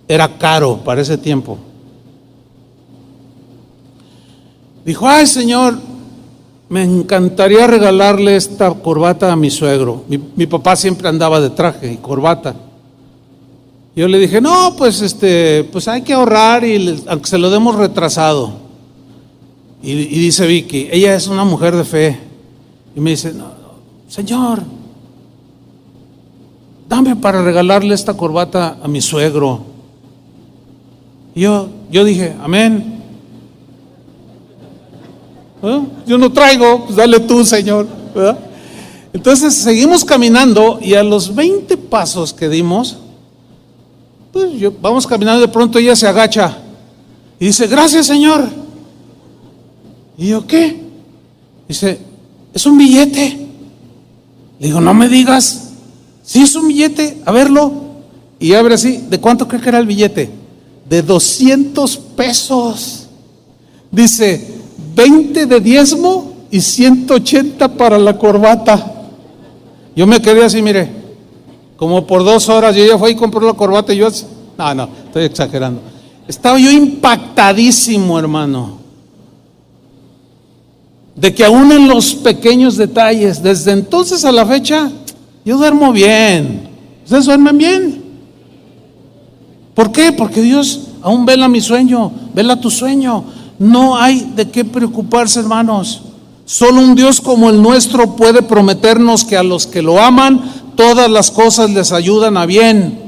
era caro para ese tiempo. Dijo, ay, Señor, me encantaría regalarle esta corbata a mi suegro. Mi papá siempre andaba de traje y corbata. Yo le dije, no, pues pues hay que ahorrar y aunque se lo demos retrasado. Y dice Vicky, ella es una mujer de fe. Y me dice, no, Señor, dame para regalarle esta corbata a mi suegro. Y yo dije, amén. Yo no traigo, pues dale tú, Señor, ¿verdad? Entonces seguimos caminando y a los 20 pasos que dimos, pues vamos caminando, de pronto ella se agacha y dice, gracias, Señor. Y yo, ¿qué? Dice, es un billete. Le digo, no me digas. Sí, es un billete, a verlo. Y abre así, ¿de cuánto cree que era el billete? De 200 pesos. Dice, 20 de diezmo y 180 para la corbata. Yo me quedé así, mire, como por 2 horas. Yo ya fui y compré la corbata y yo, no, estoy exagerando. Estaba yo impactadísimo, hermano, de que aún en los pequeños detalles, desde entonces a la fecha, yo duermo bien. ¿Ustedes duermen bien? ¿Por qué? Porque Dios aún vela mi sueño, vela tu sueño. No hay de qué preocuparse, hermanos. Solo un Dios como el nuestro puede prometernos que a los que lo aman, todas las cosas les ayudan a bien.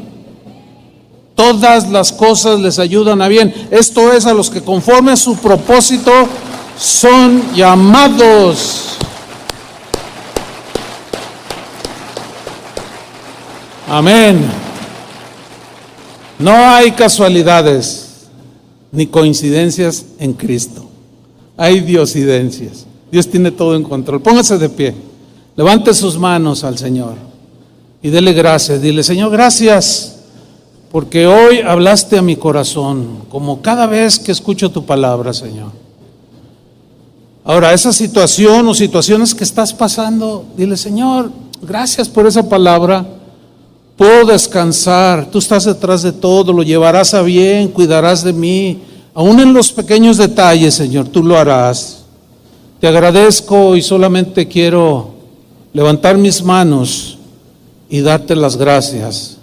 Todas las cosas les ayudan a bien. Esto es, a los que conforme a su propósito son llamados. Amén. No hay casualidades ni coincidencias en Cristo. Hay diosidencias. Dios tiene todo en control. Póngase de pie. Levante sus manos al Señor y dele gracias. Dile, Señor, gracias porque hoy hablaste a mi corazón, como cada vez que escucho tu palabra, Señor. Ahora, esa situación o situaciones que estás pasando, dile, Señor, gracias por esa palabra. Puedo descansar, tú estás detrás de todo, lo llevarás a bien, cuidarás de mí. Aún en los pequeños detalles, Señor, tú lo harás. Te agradezco y solamente quiero levantar mis manos y darte las gracias.